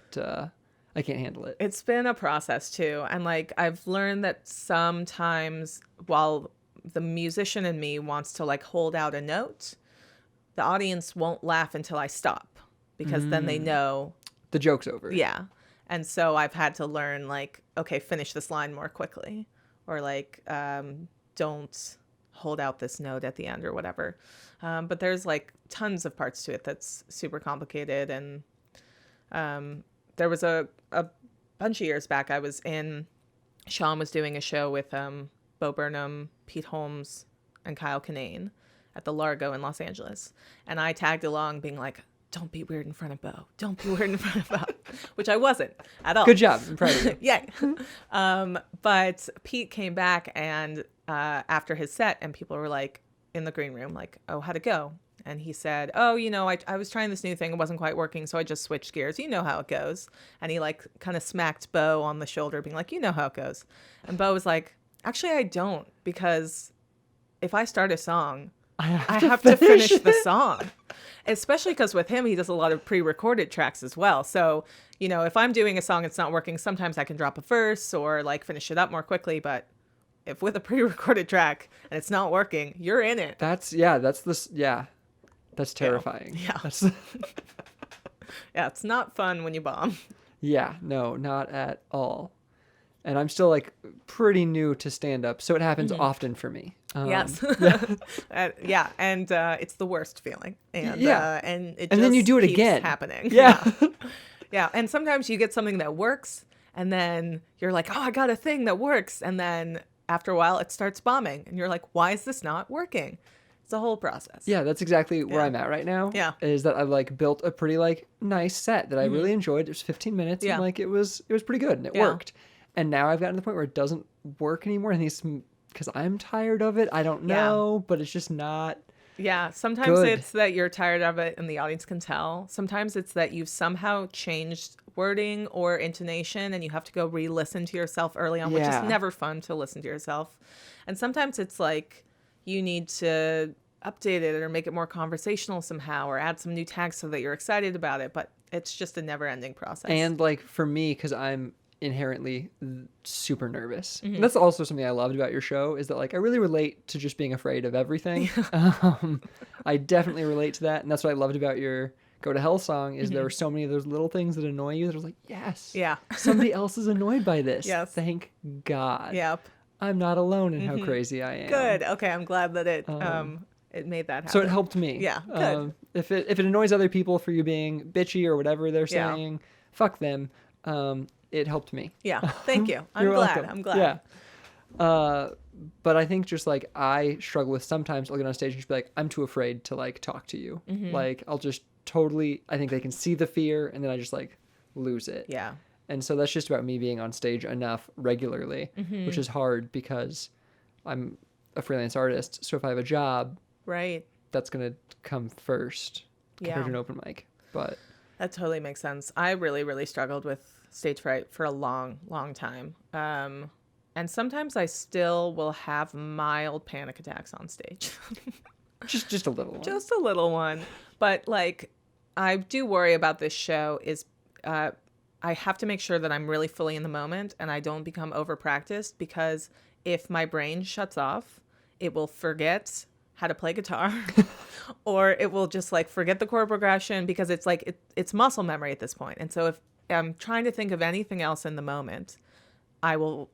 I can't handle it. It's been a process too. And like I've learned that sometimes while the musician in me wants to like hold out a note, the audience won't laugh until I stop, because then they know the joke's over. Yeah. And so I've had to learn like, okay, finish this line more quickly, or like don't hold out this note at the end or whatever. But there's like tons of parts to it that's super complicated. And there was a bunch of years back, Sean was doing a show with Bo Burnham, Pete Holmes, and Kyle Kinane at the Largo in Los Angeles. And I tagged along being like, don't be weird in front of Bo. Don't be weird in front of Bo. Which I wasn't at all. Good job. I'm proud of you. Yay. But Pete came back and after his set, and people were like in the green room, like, oh, how'd it go? And he said, oh, you know, I was trying this new thing. It wasn't quite working. So I just switched gears. You know how it goes. And he like kind of smacked Bo on the shoulder being like, you know how it goes. And Bo was like, actually, I don't, because if I start a song, I have to finish the song. Especially because with him, he does a lot of pre-recorded tracks as well. So if I'm doing a song, it's not working. Sometimes I can drop a verse or like finish it up more quickly. But if with a pre-recorded track and it's not working, you're in it. That's terrifying. Yeah. That's yeah. It's not fun when you bomb. Yeah, no, not at all. And I'm still like pretty new to stand up, so it happens often for me. Yes. Yeah. And it's the worst feeling. And and it and then you do it keeps again. happening. Yeah. Yeah. And sometimes you get something that works and then you're like, oh, I got a thing that works. And then after a while it starts bombing and you're like, why is this not working? It's a whole process. Yeah, that's exactly where I'm at right now. Yeah. Is that I've like built a pretty like nice set that I really enjoyed. It was 15 minutes and like it was pretty good and it worked. And now I've gotten to the point where it doesn't work anymore. I think it's because I'm tired of it. I don't know, but it's just not. Yeah, sometimes good. It's that you're tired of it and the audience can tell. Sometimes it's that you've somehow changed wording or intonation and you have to go re-listen to yourself early on, which is never fun to listen to yourself. And sometimes it's like you need to update it or make it more conversational somehow or add some new tags so that you're excited about it. But it's just a never-ending process. And like for me, because I'm inherently super nervous. And that's also something I loved about your show is that like I really relate to just being afraid of everything. I definitely relate to that. And that's what I loved about your Go to Hell song is there were so many of those little things that annoy you that I was like, yes, somebody else is annoyed by this. Yes. Thank God. Yep. I'm not alone in how crazy I am. Good. Okay. I'm glad that it made that happen. So it helped me. Yeah. Good. If it annoys other people for you being bitchy or whatever they're saying, fuck them. It helped me. Yeah. Thank you. I'm You're glad. welcome. I'm glad. Yeah. But I think just like I struggle with sometimes I'll get on stage and just be like, I'm too afraid to like talk to you. Like I'll just totally, I think they can see the fear and then I just like lose it. Yeah. And so that's just about me being on stage enough regularly, which is hard because I'm a freelance artist. So if I have a job, right, that's going to come first compared to an open mic. But that totally makes sense. I really, really struggled with stage fright for a long, long time. And sometimes I still will have mild panic attacks on stage. just a little one. Just a little one. But like, I do worry about this show is I have to make sure that I'm really fully in the moment and I don't become over practiced because if my brain shuts off, it will forget how to play guitar or it will just like forget the chord progression because it's like it's muscle memory at this point. And so if I'm trying to think of anything else in the moment, I will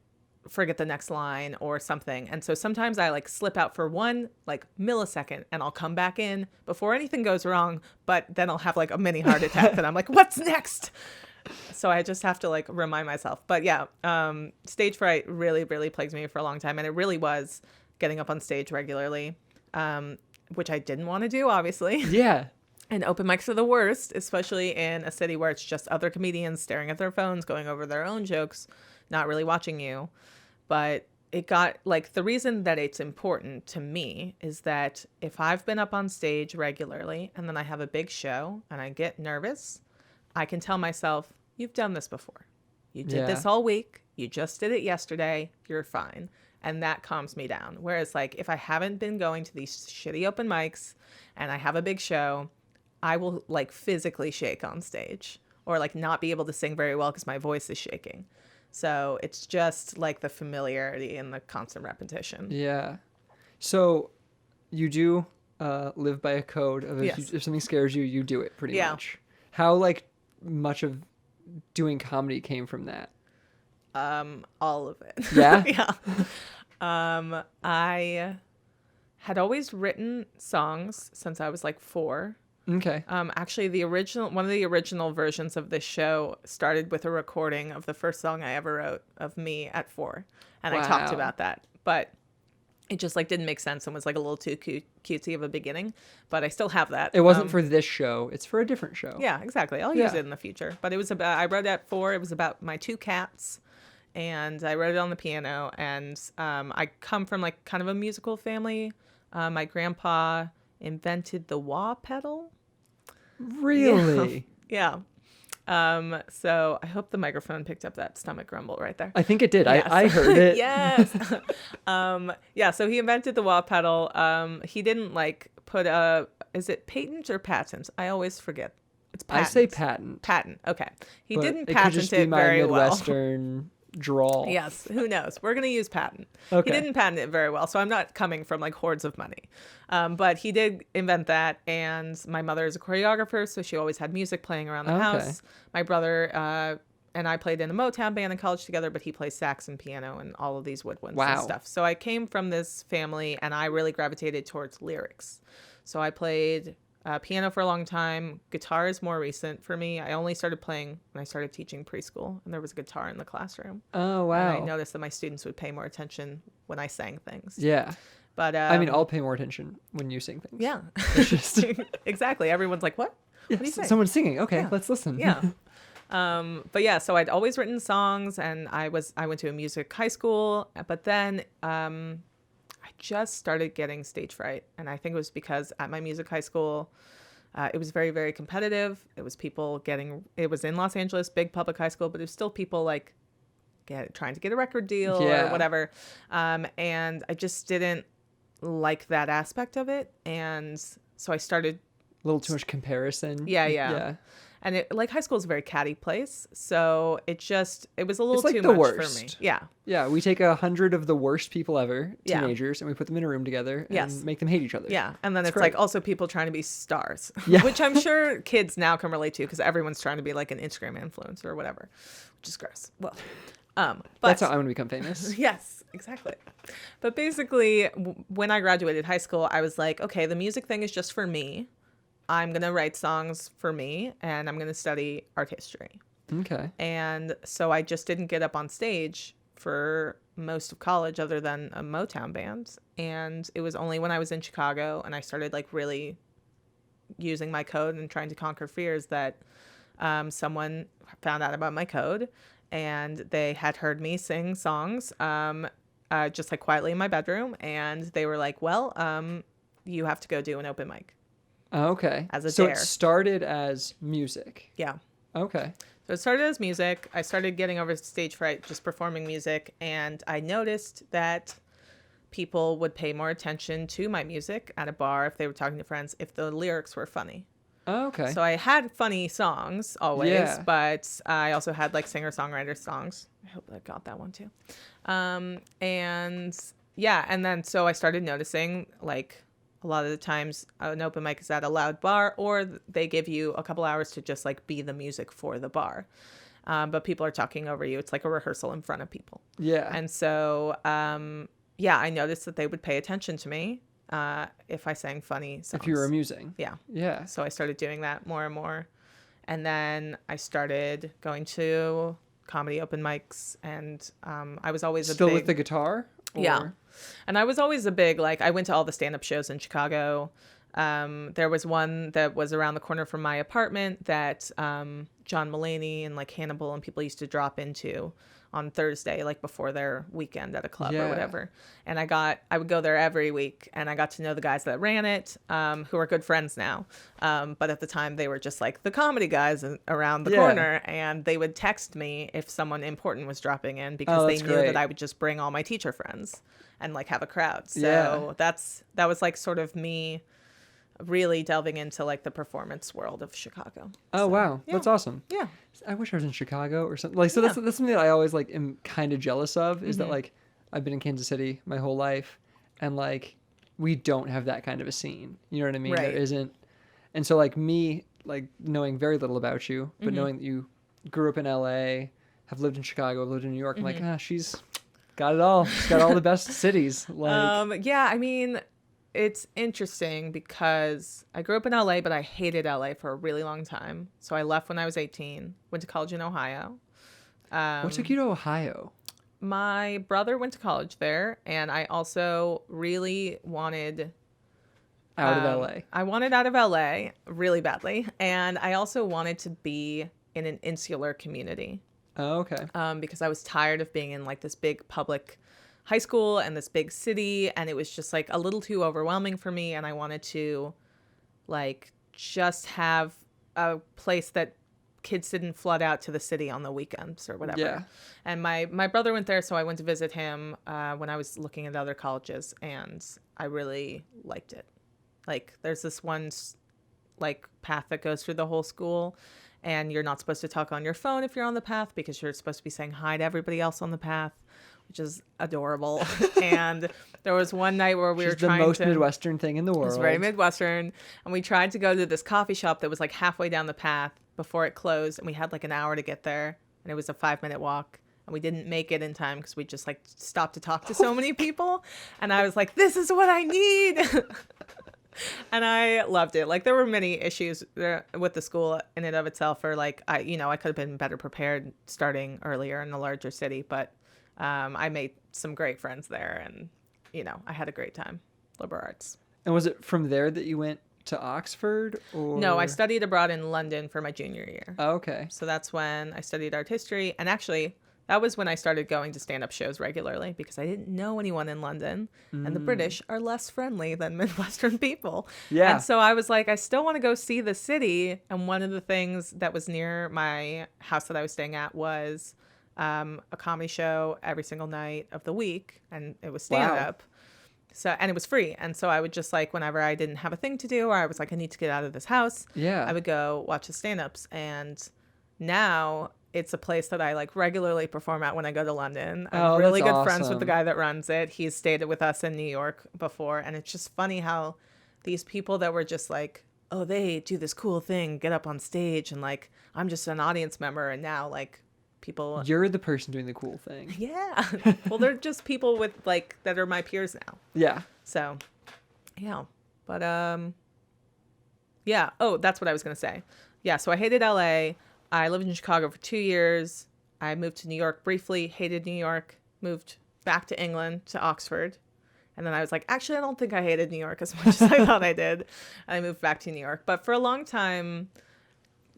forget the next line or something. And so sometimes I like slip out for one like millisecond and I'll come back in before anything goes wrong, but then I'll have like a mini heart attack that I'm like, what's next? So I just have to like remind myself. But yeah, stage fright really, really plagued me for a long time. And it really was getting up on stage regularly, which I didn't want to do, obviously. Yeah. And open mics are the worst, especially in a city where it's just other comedians staring at their phones, going over their own jokes, not really watching you. But it got like the reason that it's important to me is that if I've been up on stage regularly and then I have a big show and I get nervous, I can tell myself, you've done this before. You did this all week. You just did it yesterday. You're fine. And that calms me down. Whereas like if I haven't been going to these shitty open mics and I have a big show, I will like physically shake on stage or like not be able to sing very well because my voice is shaking. So it's just like the familiarity and the constant repetition. Yeah. So you do live by a code of if something scares you, you do it pretty much. How like much of doing comedy came from that? All of it. Yeah? Yeah. I had always written songs since I was like 4. Okay. Actually, one of the original versions of this show started with a recording of the first song I ever wrote of me at 4, and I talked about that. But it just like didn't make sense and was like a little too cutesy of a beginning. But I still have that. It wasn't for this show; it's for a different show. Yeah, exactly. I'll use it in the future. But it was about I wrote it at 4. It was about my 2 cats, and I wrote it on the piano. And I come from like kind of a musical family. My grandpa invented the wah pedal. Really? Yeah. So I hope the microphone picked up that stomach grumble right there. I think it did. Yes. I heard it. Yes. Yeah. So he invented the wah pedal. He didn't like put is it patent or patent? I always forget. It's patent. I say patent. Patent. Okay. He but didn't it patent could just it be my very Midwestern drawl. Yes. Who knows? We're going to use patent. Okay. He didn't patent it very well, so I'm not coming from like hordes of money. But he did invent that, and my mother is a choreographer, so she always had music playing around the house. My brother and I played in a Motown band in college together, but he plays sax and piano and all of these woodwinds and stuff. So I came from this family, and I really gravitated towards lyrics. So I played piano for a long time. Guitar is more recent for me. I only started playing when I started teaching preschool, and there was a guitar in the classroom. Oh, wow. And I noticed that my students would pay more attention when I sang things. Yeah. But I mean, I'll pay more attention when you sing things. Yeah. It's just... Exactly. Everyone's like, what? What do you say? Someone's singing. Okay, let's listen. Yeah. But yeah, so I'd always written songs, and I went to a music high school, but then I just started getting stage fright. And I think it was because at my music high school, it was very, very competitive. It was it was in Los Angeles, big public high school, but it was still people like trying to get a record deal or whatever. And I just didn't like that aspect of it. And so I started... A little too much comparison. Yeah. And high school is a very catty place, so it was a little too the much worst. for me. Yeah. Yeah, we take 100 of the worst people ever, teenagers, and we put them in a room together and make them hate each other. Yeah, and then it's great. like also people trying to be stars, Yeah. which I'm sure kids now can relate to because everyone's trying to be like an Instagram influencer or whatever, which is gross. Well, but that's how I want to become famous. Yes, exactly. But basically, when I graduated high school, I was like, okay, the music thing is just for me. I'm going to write songs for me, and I'm going to study art history. Okay. And so I just didn't get up on stage for most of college other than a Motown band. And it was only when I was in Chicago and I started like really using my code and trying to conquer fears that someone found out about my code, and they had heard me sing songs just like quietly in my bedroom. And they were like, well, you have to go do an open mic. Okay. As a so dare. It started as music. Yeah. Okay. So it started as music. I started getting over stage fright just performing music, and I noticed that people would pay more attention to my music at a bar if they were talking to friends if the lyrics were funny. Okay. So I had funny songs always, but I also had like singer-songwriter songs. I hope I got that one too. And then so I started noticing like a lot of the times an open mic is at a loud bar, or they give you a couple hours to just like be the music for the bar. But people are talking over you. It's like a rehearsal in front of people. Yeah. And so, I noticed that they would pay attention to me if I sang funny songs. If you were amusing. Yeah. Yeah. So I started doing that more and more. And then I started going to comedy open mics, and I was always still with the guitar? Or? Yeah. And I was always a big, like, I went to all the stand-up shows in Chicago. There was one that was around the corner from my apartment that John Mulaney and, like, Hannibal and people used to drop into on Thursday, like, before their weekend at a club or whatever. And I would go there every week, and I got to know the guys that ran it, who are good friends now. But at the time, they were just, like, the comedy guys around the corner, and they would text me if someone important was dropping in because they knew that I would just bring all my teacher friends and like have a crowd. So that was like sort of me really delving into like the performance world of Chicago. Oh, wow. That's awesome. Yeah. I wish I was in Chicago or something. Like, so that's something that I always like am kind of jealous of is that like I've been in Kansas City my whole life, and like we don't have that kind of a scene. You know what I mean? Right. There isn't. And so like me, like knowing very little about you, but knowing that you grew up in LA, have lived in Chicago, lived in New York, I'm like, she's got it all. She's got all the best cities. Like, I mean, it's interesting because I grew up in LA, but I hated LA for a really long time. So I left when I was 18, went to college in Ohio. What took you to Ohio? My brother went to college there, and I also really wanted out of LA. I wanted out of LA really badly, and I also wanted to be in an insular community. Oh, okay. Because I was tired of being in like this big public high school and this big city, and it was just like a little too overwhelming for me, and I wanted to like just have a place that kids didn't flood out to the city on the weekends or whatever. Yeah. And my brother went there, so I went to visit him when I was looking at other colleges, and I really liked it. Like there's this one like path that goes through the whole school. And you're not supposed to talk on your phone if you're on the path because you're supposed to be saying hi to everybody else on the path, which is adorable. And there was one night where we were trying to... the most Midwestern thing in the world. It was very Midwestern. And we tried to go to this coffee shop that was like halfway down the path before it closed. And we had like an hour to get there. And it was a 5-minute walk. And we didn't make it in time because we just like stopped to talk to so many people. And I was like, this is what I need. And I loved it. Like there were many issues with the school in and of itself, or like I could have been better prepared starting earlier in a larger city, but I made some great friends there, and I had a great time. Liberal arts. And was it from there that you went to Oxford? Or... No, I studied abroad in London for my junior year. Oh, okay. So that's when I studied art history, and actually that was when I started going to stand-up shows regularly because I didn't know anyone in London, and the British are less friendly than Midwestern people. Yeah. And so I was like, I still want to go see the city. And one of the things that was near my house that I was staying at was a comedy show every single night of the week, and it was stand-up. Wow. So, and it was free. And so I would just like, whenever I didn't have a thing to do, or I was like, I need to get out of this house, I would go watch the stand-ups. And now it's a place that I like regularly perform at when I go to London. I'm really good friends with the guy that runs it. He's stayed with us in New York before. And it's just funny how these people that were just like, oh, they do this cool thing, get up on stage, and like, I'm just an audience member. And now like people... You're the person doing the cool thing. Yeah. Well, they're just people with like, that are my peers now. Yeah. So, yeah. But, yeah. Oh, that's what I was going to say. Yeah. So I hated LA. I lived in Chicago for 2 years. I moved to New York briefly, hated New York, moved back to England, to Oxford. And then I was like, actually, I don't think I hated New York as much as I thought I did. And I moved back to New York. But for a long time,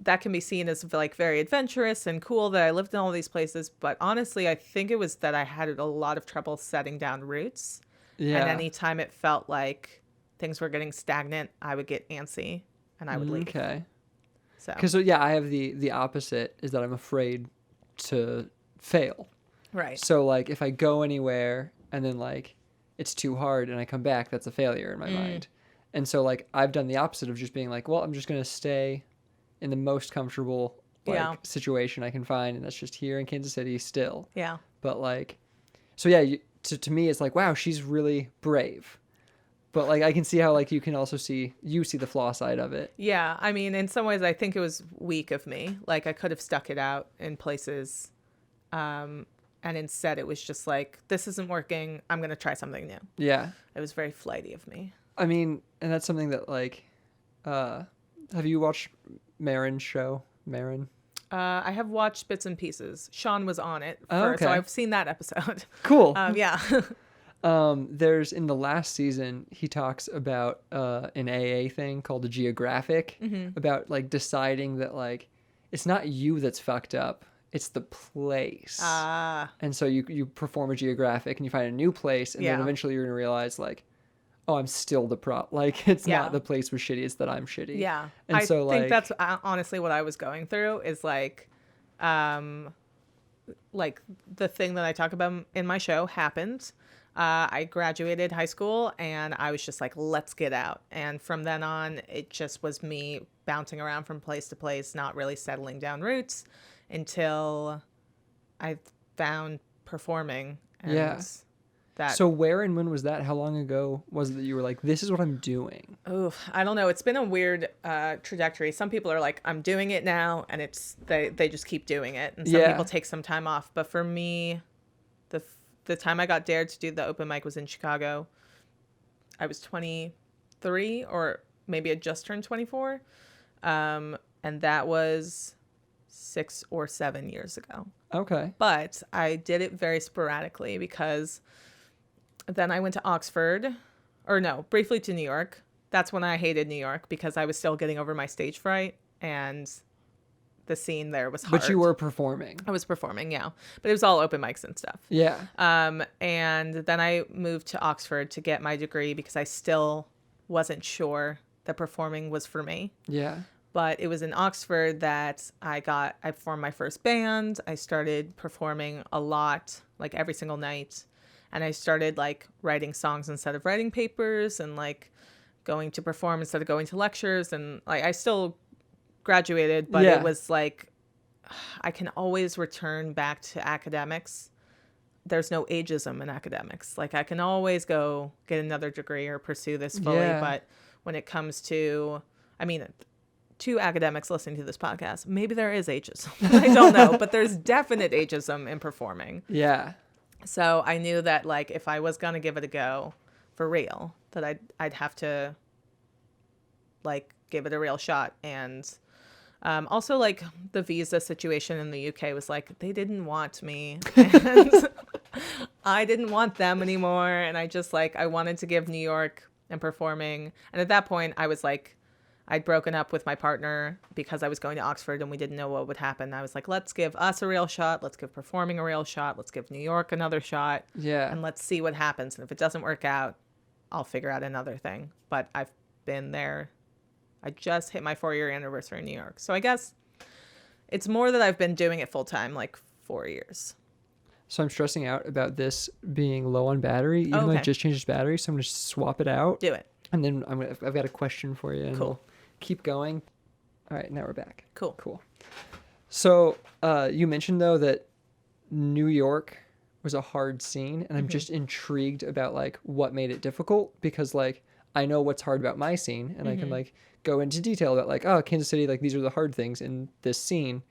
that can be seen as like very adventurous and cool that I lived in all these places. But honestly, I think it was that I had a lot of trouble setting down roots. Yeah. And anytime it felt like things were getting stagnant, I would get antsy and I would leave. Okay. Because I have the opposite, is that I'm afraid to fail. Right. So like if I go anywhere and then like it's too hard and I come back, that's a failure in my mind. And so like I've done the opposite of just being like, well, I'm just going to stay in the most comfortable situation I can find, and that's just here in Kansas City still. Yeah. But like, so yeah, to me it's like, wow, she's really brave. But like I can see how like you can also see the flaw side of it. Yeah, I mean, in some ways I think it was weak of me. Like I could have stuck it out in places, and instead it was just like, this isn't working, I'm gonna try something new. Yeah. It was very flighty of me. I mean, and that's something that like, have you watched Marin's show? Marin? I have watched bits and pieces. Sean was on it first, so I've seen that episode. Cool. Yeah. There's in the last season, he talks about an AA thing called a geographic, about like deciding that like it's not you that's fucked up, it's the place. And so you perform a geographic and you find a new place, and then eventually you're gonna realize like, oh, I'm still the like it's not the place was shitty, it's that I'm shitty. Yeah. And I think that's honestly what I was going through, is like the thing that I talk about in my show happened. I graduated high school and I was just like, let's get out. And from then on, it just was me bouncing around from place to place, not really settling down roots until I found performing. And so where and when was that? How long ago was it that you were like, this is what I'm doing? Oh, I don't know. It's been a weird trajectory. Some people are like, I'm doing it now, and they just keep doing it. And some people take some time off. But for me, the time I got dared to do the open mic was in Chicago. I was 23, or maybe I just turned 24. And that was 6 or 7 years ago. Okay. But I did it very sporadically because then I went to Oxford, briefly to New York. That's when I hated New York because I was still getting over my stage fright, and the scene there was hard. But you were performing. I was performing, yeah. But it was all open mics and stuff. Yeah. And then I moved to Oxford to get my degree because I still wasn't sure that performing was for me. Yeah. But it was in Oxford that I formed my first band. I started performing a lot, like every single night. And I started like writing songs instead of writing papers, and like going to perform instead of going to lectures. And like I still graduated, but it was like I can always return back to academics. There's no ageism in academics. Like I can always go get another degree or pursue this fully. But when it comes to, I mean, to academics listening to this podcast, maybe there is ageism. I don't know, but there's definite ageism in performing. Yeah. So I knew that like if I was going to give it a go for real, that I'd have to like give it a real shot. And also like the visa situation in the UK was like, they didn't want me and I didn't want them anymore. And I just like, I wanted to give New York and performing. And at that point I was like, I'd broken up with my partner because I was going to Oxford and we didn't know what would happen. I was like, let's give us a real shot. Let's give performing a real shot. Let's give New York another shot. Yeah. And let's see what happens. And if it doesn't work out, I'll figure out another thing. But I've been there. I just hit my 4-year anniversary in New York. So I guess it's more that I've been doing it full time, like 4 years. So I'm stressing out about this being low on battery, even though I just changed its battery. So I'm going to swap it out. Do it. And then I've got a question for you. And cool. We'll keep going. All right, now we're back. Cool. So you mentioned, though, that New York was a hard scene. And I'm just intrigued about, like, what made it difficult. Because, like, I know what's hard about my scene. And I can, like, go into detail about, like, oh, Kansas City, like, these are the hard things in this scene.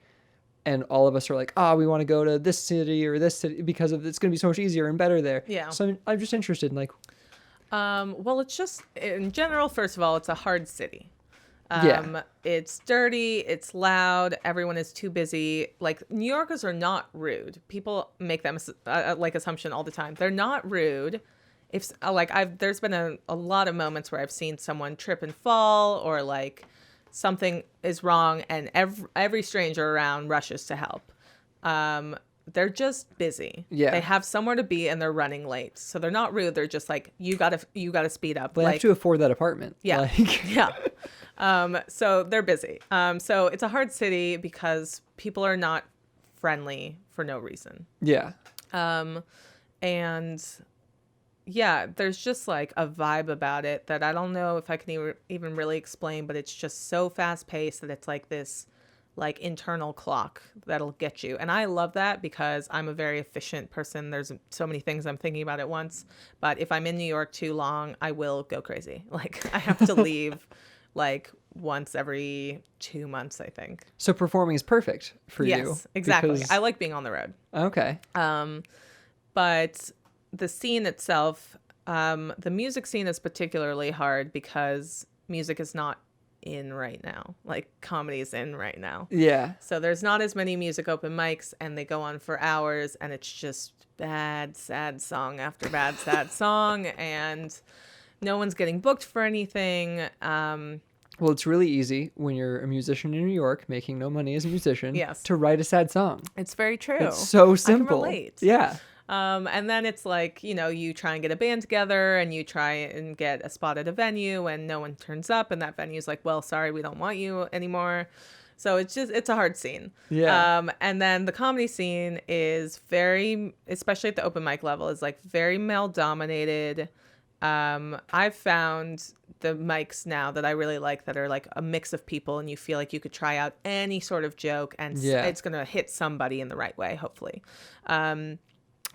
And all of us are like, we want to go to this city or this city because it's going to be so much easier and better there. Yeah. So I'm just interested in, like... well, it's just, in general, first of all, it's a hard city. Yeah. It's dirty, it's loud, everyone is too busy. Like, New Yorkers are not rude. People make them like assumption all the time. They're not rude. If like there's been a lot of moments where I've seen someone trip and fall, or like something is wrong and every stranger around rushes to help. They're just busy. Yeah. They have somewhere to be and they're running late. So they're not rude. They're just like, you gotta speed up. They like, have to afford that apartment. Yeah. Like... Yeah. So they're busy. So it's a hard city because people are not friendly for no reason. Yeah. And yeah, there's just like a vibe about it that I don't know if I can even really explain, but it's just so fast paced that it's like this like internal clock that'll get you. And I love that because I'm a very efficient person. There's so many things I'm thinking about at once. But if I'm in New York too long, I will go crazy. Like I have to leave like once every 2 months, I think. So performing is perfect for you. Yes, exactly. Because... I like being on the road. Okay. But the scene itself, the music scene is particularly hard because music is not in right now. Like comedy is in right now. Yeah. So there's not as many music open mics and they go on for hours and it's just bad, sad song after bad, sad song. And no one's getting booked for anything. Well, it's really easy when you're a musician in New York, making no money as a musician, yes, to write a sad song. It's very true. It's so simple. I can relate. Yeah. And then it's like, you know, you try and get a band together and you try and get a spot at a venue and no one turns up and that venue's like, well, sorry, we don't want you anymore. So it's a hard scene. Yeah. And then the comedy scene is very, especially at the open mic level, is like very male dominated. I've found the mics now that I really like that are like a mix of people and you feel like you could try out any sort of joke and it's going to hit somebody in the right way, hopefully.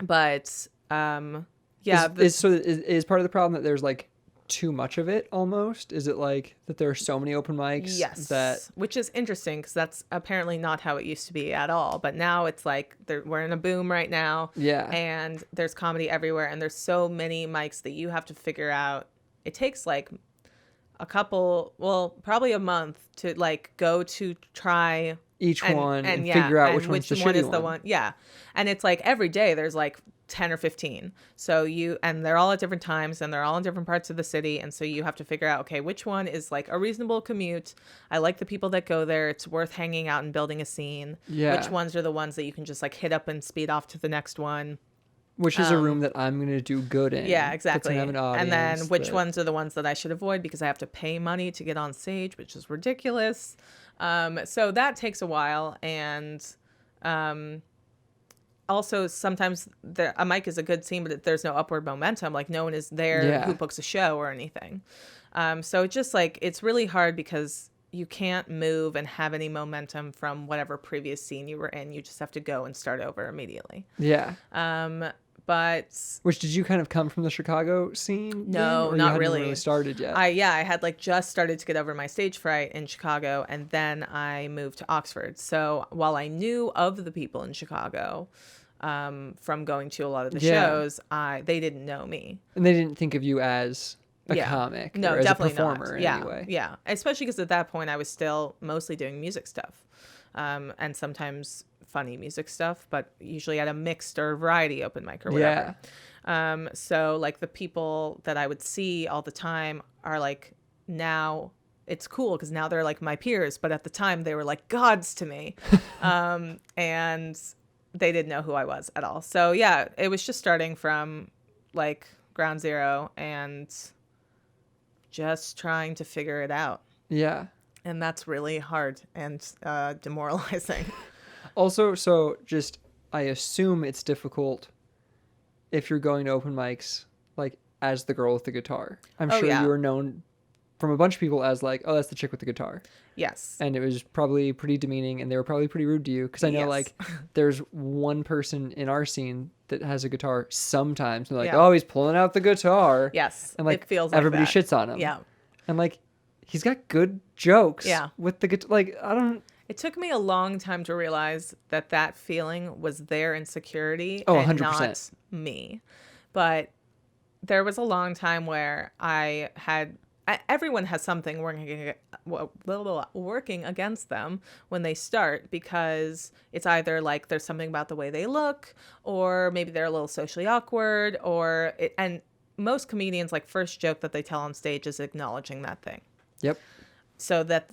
But yeah. Is part of the problem that there's like too much of it almost? Is it like that there are so many open mics? Yes. Which is interesting because that's apparently not how it used to be at all. But now it's like we're in a boom right now. Yeah. And there's comedy everywhere and there's so many mics that you have to figure out. It takes like probably a month to like go to try each one and figure out which one's the shitty one. Is the one. Yeah. And it's like every day there's like 10 or 15. So and they're all at different times and they're all in different parts of the city. And so you have to figure out, okay, which one is like a reasonable commute? I like the people that go there. It's worth hanging out and building a scene. Yeah. Which ones are the ones that you can just like hit up and speed off to the next one? Which is a room that I'm going to do good in. Yeah, exactly. Have an audience, and then which ones are the ones that I should avoid because I have to pay money to get on stage, which is ridiculous. So that takes a while. And also sometimes a mic is a good scene, but there's no upward momentum. Like no one is there who books a show or anything. So it's just like, it's really hard because you can't move and have any momentum from whatever previous scene you were in. You just have to go and start over immediately. Yeah. Which did you kind of come from the Chicago scene? No, then, or not you hadn't really. really started yet. I had like just started to get over my stage fright in Chicago, and then I moved to Oxford. So while I knew of the people in Chicago from going to a lot of the shows, they didn't know me, and they didn't think of you as a comic, no, or as definitely a performer not. in any way. Yeah, especially because at that point I was still mostly doing music stuff, and sometimes funny music stuff, but usually at a mixed or variety open mic or whatever. So like the people that I would see all the time are like, now it's cool because now they're like my peers, but at the time they were like gods to me. And they didn't know who I was at all. So yeah, it was just starting from like ground zero and just trying to figure it out. Yeah. And that's really hard and demoralizing. Also, so just, I assume it's difficult if you're going to open mics, like, as the girl with the guitar. I'm sure you were known from a bunch of people as, like, oh, that's the chick with the guitar. Yes. And it was probably pretty demeaning, and they were probably pretty rude to you. Because I know, like, there's one person in our scene that has a guitar sometimes. And they're like, oh, he's pulling out the guitar. Yes. And, like, it feels like everybody that. shits on him. Yeah. And, like, he's got good jokes. Yeah. With the guitar. Like, I don't... It took me a long time to realize that feeling was their insecurity and 100%. Not me. But there was a long time where everyone has something working against them when they start, because it's either like there's something about the way they look, or maybe they're a little socially awkward, and most comedians, like, first joke that they tell on stage is acknowledging that thing. Yep. So that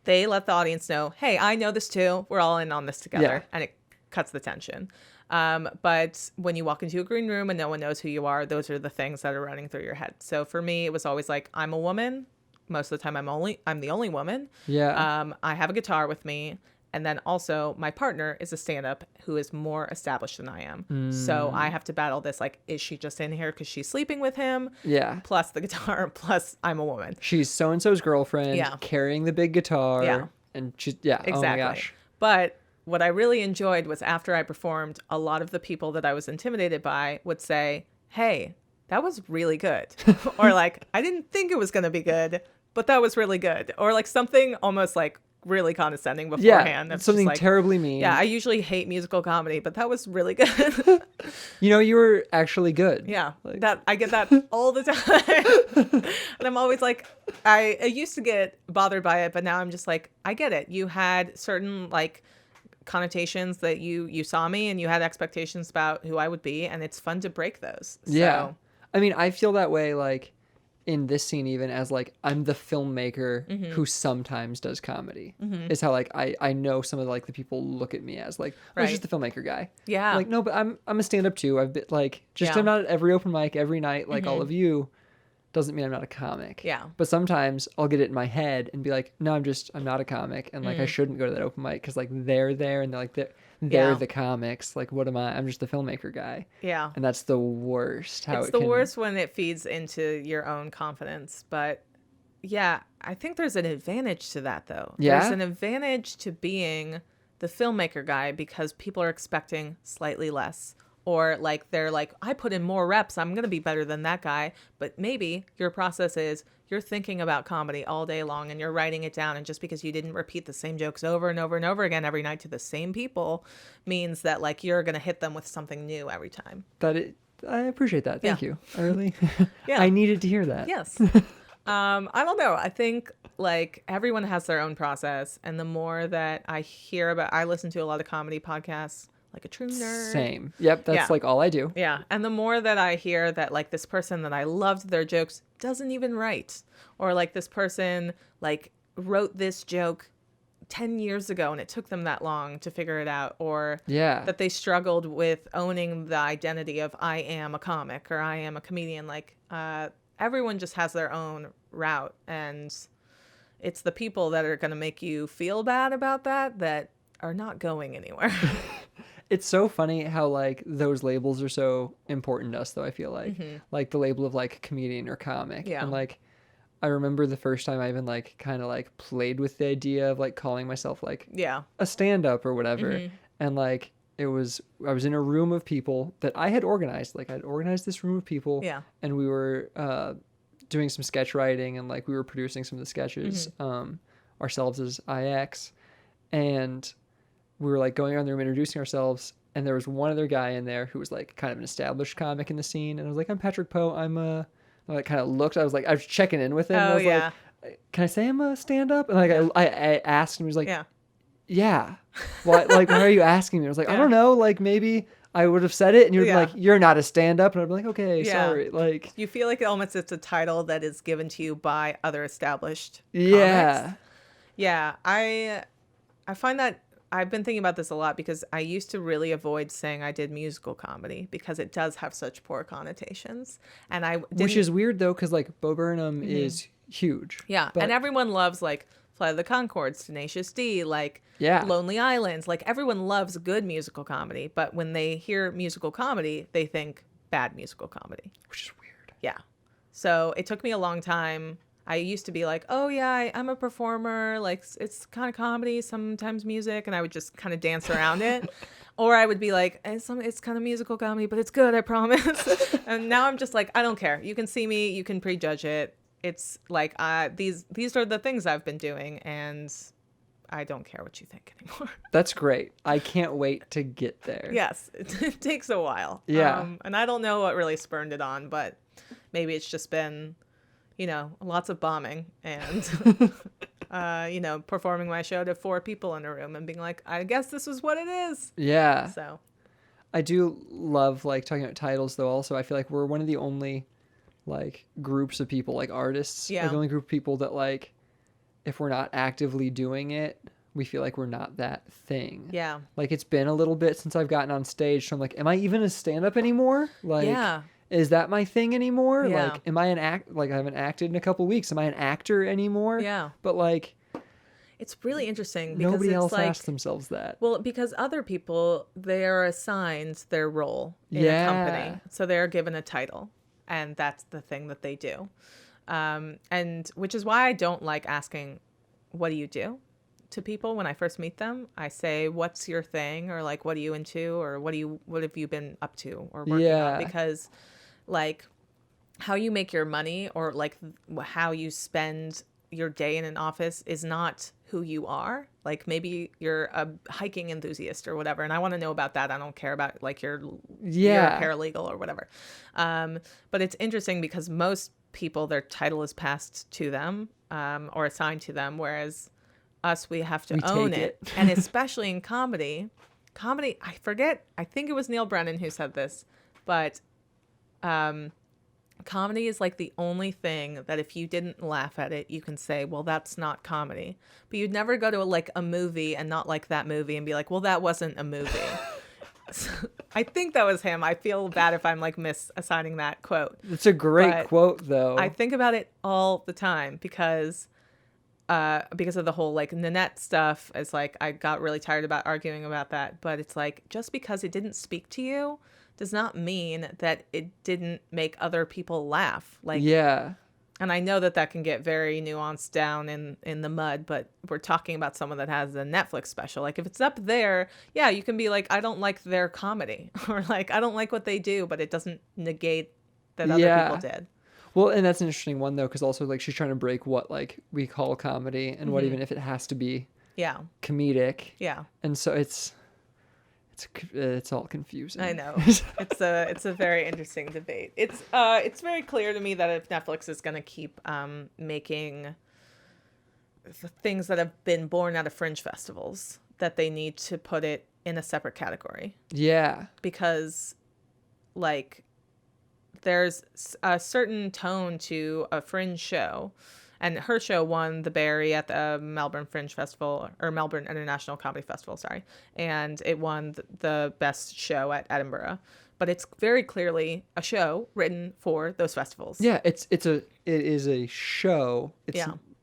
they let the audience know, hey, I know this too. We're all in on this together. And it cuts the tension. But when you walk into a green room and no one knows who you are, those are the things that are running through your head. So for me, it was always like, I'm a woman. Most of the time I'm the only woman. Yeah. I have a guitar with me. And then also my partner is a stand-up who is more established than I am. So I have to battle this, like, is she just in here because she's sleeping with him? Yeah. Plus the guitar, plus I'm a woman. She's so-and-so's girlfriend carrying the big guitar. Yeah. And she's, exactly. Oh my gosh. But what I really enjoyed was after I performed, a lot of the people that I was intimidated by would say, hey, that was really good. Or like, I didn't think it was going to be good, but that was really good. Or like something almost like really condescending beforehand. Yeah, something like, terribly mean. Yeah, I usually hate musical comedy, but that was really good. You were actually good. Yeah, like... I get that all the time. And I'm always like, I used to get bothered by it, but now I'm just like, I get it. You had certain like connotations that you saw me, and you had expectations about who I would be, and it's fun to break those. Yeah. I mean, I feel that way, like, in this scene, even as like I'm the filmmaker who sometimes does comedy. Is how like I know some of like the people look at me as like, oh, he's just the filmmaker guy. Yeah. I'm like, no, but I'm a stand-up too. I've been like, I'm not at every open mic every night like all of you. Doesn't mean I'm not a comic. Yeah. But sometimes I'll get it in my head and be like, no, I'm not a comic, and like I shouldn't go to that open mic because like they're there and they're like they're the comics. Like, what am I? I'm just the filmmaker guy. Yeah. And that's the worst. It's the worst when it feeds into your own confidence. But yeah, I think there's an advantage to that though. Yeah. There's an advantage to being the filmmaker guy because people are expecting slightly less. Or like they're like, I put in more reps, I'm going to be better than that guy. But maybe your process is you're thinking about comedy all day long and you're writing it down. And just because you didn't repeat the same jokes over and over and over again every night to the same people means that like you're going to hit them with something new every time. I appreciate that. Thank you. I really, I needed to hear that. Yes. I don't know. I think like everyone has their own process. And the more that I listen to a lot of comedy podcasts. Like a true nerd. Same. Yep. That's like all I do. Yeah. And the more that I hear that like this person that I loved their jokes doesn't even write, or like this person like wrote this joke 10 years ago and it took them that long to figure it out, or that they struggled with owning the identity of I am a comic or I am a comedian. Like everyone just has their own route, and it's the people that are going to make you feel bad about that are not going anywhere. It's so funny how like those labels are so important to us, though. I feel like the label of like comedian or comic, and like I remember the first time I even like kind of like played with the idea of like calling myself like a stand-up or whatever, and like I was in a room of people that I had organized. Like I'd organized this room of people, and we were doing some sketch writing, and like we were producing some of the sketches ourselves as IX, and we were like going around the room introducing ourselves, and there was one other guy in there who was like kind of an established comic in the scene, and I was like, I'm Patrick Poe. I like kind of looked. I was checking in with him. I was like, can I say I'm a stand-up? And like I asked him. He was like, yeah. Why are you asking me? I was like, I don't know. Like maybe I would have said it, and you'd be like, you're not a stand-up, and I'd be like, okay, sorry. Like you feel like almost it's a title that is given to you by other established comics. Yeah. I find that. I've been thinking about this a lot because I used to really avoid saying I did musical comedy because it does have such poor connotations. And which is weird though, because like Bo Burnham is huge. Yeah, and everyone loves like Flight of the Conchords, Tenacious D, like Lonely Islands. Like everyone loves good musical comedy, but when they hear musical comedy, they think bad musical comedy, which is weird. Yeah, so it took me a long time. I used to be like, oh, yeah, I'm a performer. Like, it's kind of comedy, sometimes music. And I would just kind of dance around it. Or I would be like, it's kind of musical comedy, but it's good, I promise. And now I'm just like, I don't care. You can see me. You can prejudge it. It's like these are the things I've been doing. And I don't care what you think anymore. That's great. I can't wait to get there. Yes. It takes a while. Yeah. And I don't know what really spurned it on, but maybe it's just been... lots of bombing and, performing my show to 4 people in a room and being like, I guess this is what it is. Yeah. So I do love like talking about titles though. Also, I feel like we're one of the only like groups of people, like artists, like the only group of people that like, if we're not actively doing it, we feel like we're not that thing. Yeah. Like it's been a little bit since I've gotten on stage. So I'm like, am I even a stand-up anymore? Like, is that my thing anymore? Yeah. Like, am I like I haven't acted in a couple weeks. Am I an actor anymore? Yeah. But like, it's really interesting because nobody else like, asks themselves that. Well, because other people, they are assigned their role in a company. So they're given a title and that's the thing that they do. And which is why I don't like asking, what do you do? To people when I first meet them. I say, what's your thing? Or like, what are you into? Or what have you been up to or working on? Because like how you make your money or like how you spend your day in an office is not who you are. Like maybe you're a hiking enthusiast or whatever. And I want to know about that. I don't care about like you're a paralegal or whatever. But it's interesting because most people, their title is passed to them or assigned to them. Whereas us, we have to own it. And especially in comedy, I forget, I think it was Neil Brennan who said this, but comedy is like the only thing that if you didn't laugh at it, you can say, well, that's not comedy. But you'd never go to a movie and not like that movie and be like, well, that wasn't a movie. So, I think that was him. I feel bad if I'm like misassigning that quote. It's a great quote though. I think about it all the time because of the whole like Nanette stuff. It's like I got really tired about arguing about that, but it's like just because it didn't speak to you does not mean that it didn't make other people laugh. Like and I know that can get very nuanced down in the mud, but we're talking about someone that has a Netflix special. Like if it's up there, you can be like, I don't like their comedy or like I don't like what they do, but it doesn't negate that other people did. Well, and that's an interesting one though, because also like she's trying to break what like we call comedy and what even if it has to be comedic. Yeah. And so it's all confusing. I know. It's a very interesting debate. It's very clear to me that if Netflix is going to keep making the things that have been born out of fringe festivals, that they need to put it in a separate category. Yeah. Because like there's a certain tone to a fringe show, and her show won the Barry at the Melbourne Fringe Festival, or Melbourne International Comedy Festival, sorry, and it won the best show at Edinburgh. But it's very clearly a show written for those festivals. Yeah, it is a show.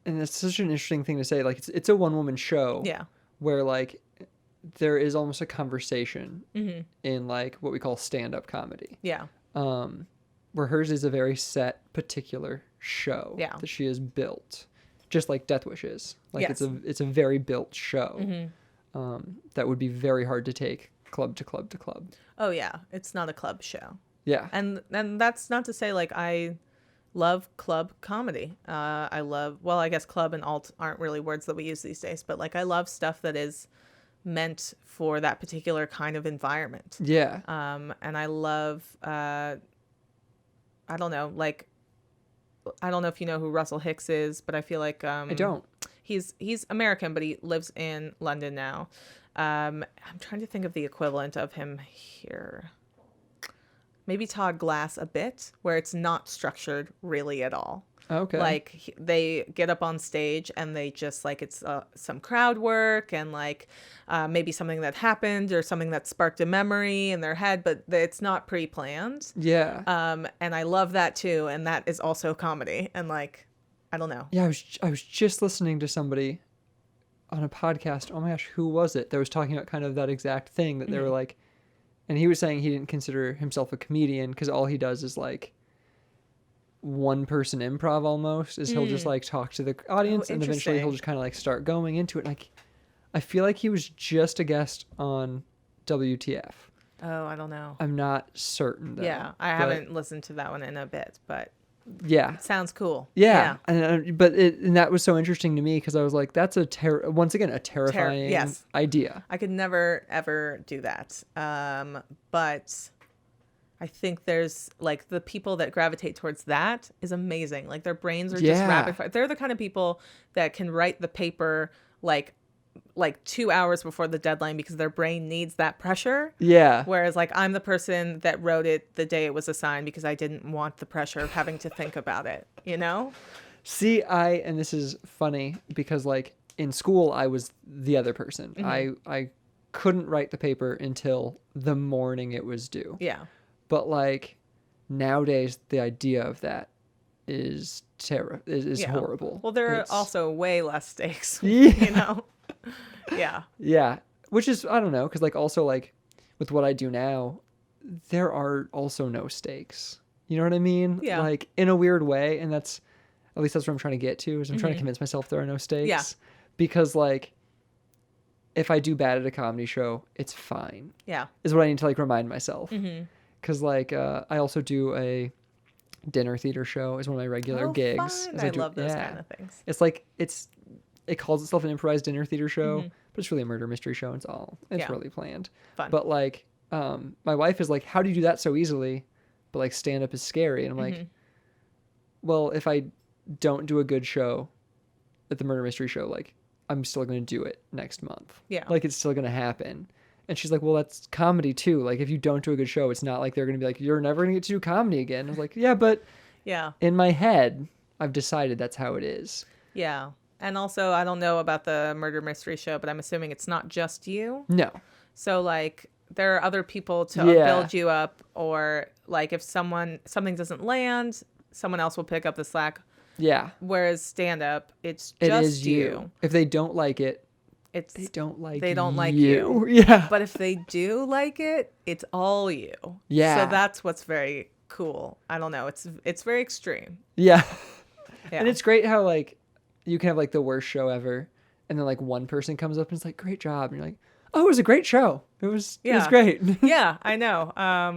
And it's such an interesting thing to say. Like it's a one-woman show. Yeah. Where like there is almost a conversation in like what we call stand-up comedy. Yeah. Where hers is a very set, particular show that she has built, just like Death Wish is. Like it's a very built show that would be very hard to take club to club to club. Oh yeah, it's not a club show. Yeah, and that's not to say like I love club comedy. I guess club and alt aren't really words that we use these days, but like I love stuff that is meant for that particular kind of environment. Yeah. And I love I don't know, like I don't know if you know who Russell Hicks is, but I feel like I don't. He's American, but he lives in London now. I'm trying to think of the equivalent of him here. Maybe Todd Glass a bit, where it's not structured really at all. Okay. Like they get up on stage and they just like it's some crowd work and like maybe something that happened or something that sparked a memory in their head, but it's not pre-planned. Yeah. And I love that too, and that is also comedy. And like, I don't know. Yeah, I was just listening to somebody on a podcast. Oh my gosh, who was it? That was talking about kind of that exact thing that they were like, and he was saying he didn't consider himself a comedian because all he does is like one person improv almost is he'll just like talk to the audience and eventually he'll just kind of like start going into it. Like I feel like he was just a guest on WTF. Oh, I don't know. I'm not certain though. Yeah, I haven't listened to that one in a bit, but yeah, it sounds cool. Yeah. And that was so interesting to me because I was like, that's once again a terrifying idea. I could never ever do that. But I think there's like the people that gravitate towards that is amazing. Like their brains are just rapid fire. They're the kind of people that can write the paper like 2 hours before the deadline because their brain needs that pressure. Yeah. Whereas like I'm the person that wrote it the day it was assigned because I didn't want the pressure of having to think about it, you know? See, and this is funny because like in school I was the other person. I couldn't write the paper until the morning it was due. Yeah. But like nowadays the idea of that is horrible. Well, there are also way less stakes, you know? Yeah. Yeah. Which is, I don't know, because like also like with what I do now, there are also no stakes. You know what I mean? Yeah. Like in a weird way. And at least that's what I'm trying to get to is I'm trying to convince myself there are no stakes. Yeah. Because like if I do bad at a comedy show, it's fine. Yeah. Is what I need to like remind myself. Because like I also do a dinner theater show as one of my regular gigs. Fun. I love those kind of things. It's like it calls itself an improvised dinner theater show, but it's really a murder mystery show. It's really planned. Fun. But like, my wife is like, how do you do that so easily? But like stand up is scary. And I'm like, well, if I don't do a good show at the murder mystery show, like I'm still going to do it next month. Yeah. Like it's still going to happen. And she's like, well, that's comedy too. Like if you don't do a good show, it's not like they're going to be like, you're never going to get to do comedy again. I was like, yeah, but in my head, I've decided that's how it is. Yeah. And also, I don't know about the murder mystery show, but I'm assuming it's not just you. No. So, like, there are other people to build you up, or like if something doesn't land, someone else will pick up the slack. Yeah. Whereas stand up, it is you. If they don't like it, they don't like you. Yeah. But if they do like it, it's all you. Yeah. So that's what's very cool. I don't know. It's very extreme. Yeah. And it's great how like you can have like the worst show ever, and then like one person comes up and it's like, great job. And you're like, oh, it was a great show. It was great. Yeah, I know.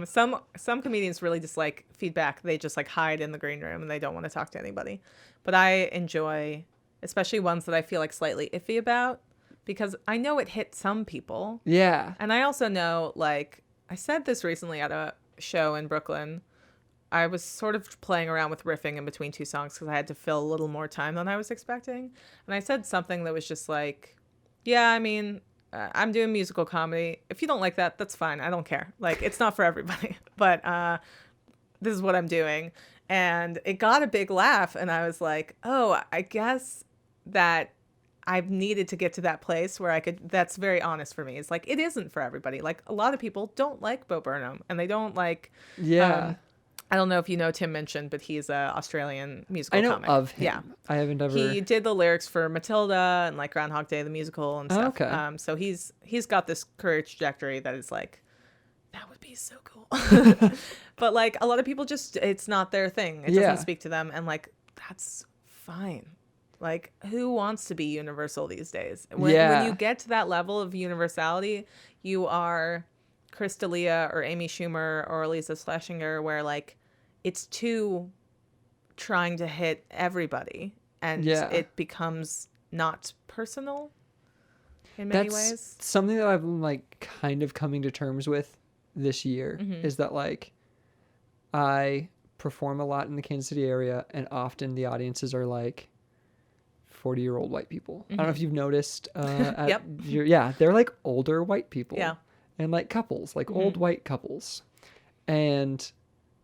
Some comedians really dislike feedback. They just like hide in the green room and they don't want to talk to anybody. But I enjoy, especially ones that I feel like slightly iffy about, because I know it hit some people. Yeah. And I also know, like, I said this recently at a show in Brooklyn. I was sort of playing around with riffing in between two songs because I had to fill a little more time than I was expecting. And I said something that was just like, yeah, I mean, I'm doing musical comedy. If you don't like that, that's fine. I don't care. Like, it's not for everybody. But this is what I'm doing. And it got a big laugh. And I was like, oh, I guess that I've needed to get to that place where that's very honest for me. It's like, it isn't for everybody. Like, a lot of people don't like Bo Burnham. And they don't like... I don't know if you know Tim Minchin, but he's a Australian musical comic. I know of him. Yeah. I haven't ever... He did the lyrics for Matilda and like Groundhog Day, the musical and stuff. Okay. So he's got this career trajectory that is like, that would be so cool. But like a lot of people just, it's not their thing. It doesn't speak to them. And like, that's fine. Like, who wants to be universal these days? When you get to that level of universality, you are Chris D'Elia or Amy Schumer or Lisa Schlesinger, where like it's too trying to hit everybody, and it becomes not personal in many ways. That's something that I've been like kind of coming to terms with this year, is that like I perform a lot in the Kansas City area, and often the audiences are like 40-year-old white people. I don't know if you've noticed. They're like older white people. Yeah. And like couples, like old white couples. And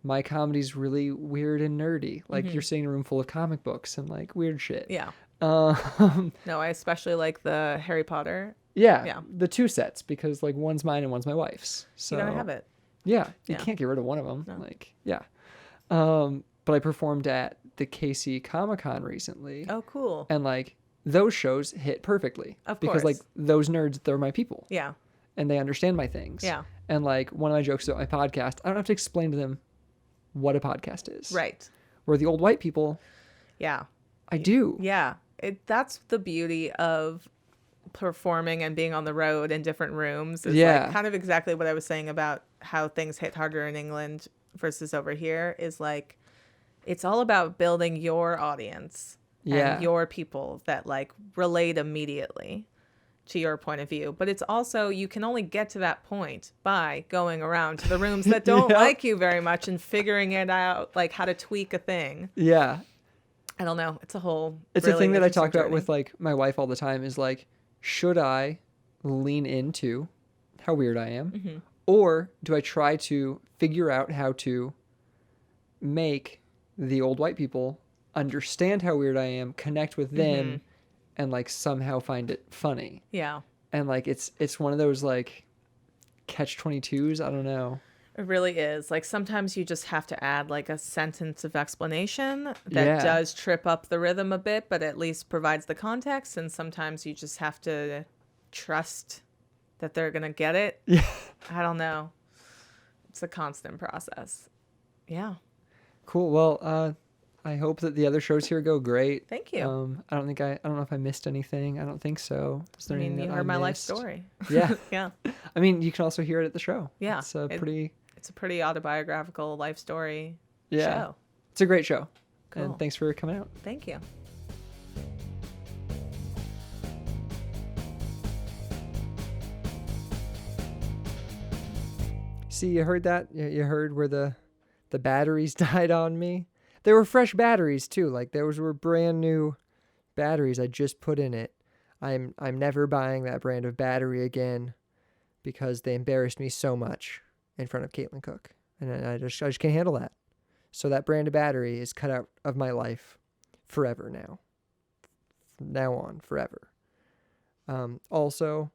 my comedy's really weird and nerdy. Like you're sitting in a room full of comic books and like weird shit. Yeah. No, I especially like the Harry Potter. Yeah. The 2 sets, because like one's mine and one's my wife's. So you gotta have it. Yeah. You can't get rid of one of them. No. Like, yeah. But I performed at the KC Comic-Con recently. Oh, cool. And like those shows hit perfectly. Of course. Because like those nerds, they're my people. Yeah. And they understand my things. Yeah. And like one of my jokes about my podcast, I don't have to explain to them what a podcast is. Right. Where the old white people. Yeah. I do. Yeah. That's the beauty of performing and being on the road in different rooms. Is like kind of exactly what I was saying about how things hit harder in England versus over here, is like, it's all about building your audience and your people that like relate immediately to your point of view. But it's also, you can only get to that point by going around to the rooms that don't like you very much and figuring it out, like how to tweak a thing. Yeah. I don't know. It's a whole... It's really a thing that I talk about with like my wife all the time, is like, should I lean into how weird I am? Or do I try to figure out how to make the old white people understand how weird I am, connect with them, and like somehow find it funny? Yeah. And like it's one of those like catch-22s. I don't know. It really is. Like sometimes you just have to add like a sentence of explanation that does trip up the rhythm a bit, but at least provides the context. And sometimes you just have to trust that they're going to get it. Yeah. I don't know. It's a constant process. Yeah. Cool. Well, I hope that the other shows here go great. Thank you. I don't know if I missed anything. I don't think so. Is there anything you heard my life story. Yeah. Yeah. I mean, you can also hear it at the show. Yeah. It's a pretty autobiographical life story show. It's a great show. Cool. And thanks for coming out. Thank you. See, you heard that? You heard where the batteries died on me? They were fresh batteries too. Like those were brand new batteries I just put in it. I'm never buying that brand of battery again because they embarrassed me so much in front of Caitlin Cook. And I just can't handle that. So that brand of battery is cut out of my life forever now. From now on, forever. Also,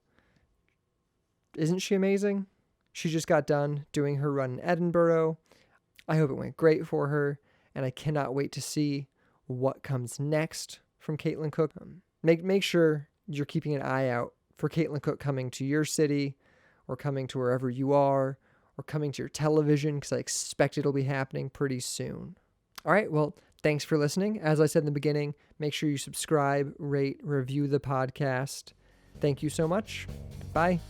isn't she amazing? She just got done doing her run in Edinburgh. I hope it went great for her, and I cannot wait to see what comes next from Caitlin Cook. Make sure you're keeping an eye out for Caitlin Cook coming to your city, or coming to wherever you are, or coming to your television, because I expect it'll be happening pretty soon. All right, well, thanks for listening. As I said in the beginning, make sure you subscribe, rate, review the podcast. Thank you so much. Bye.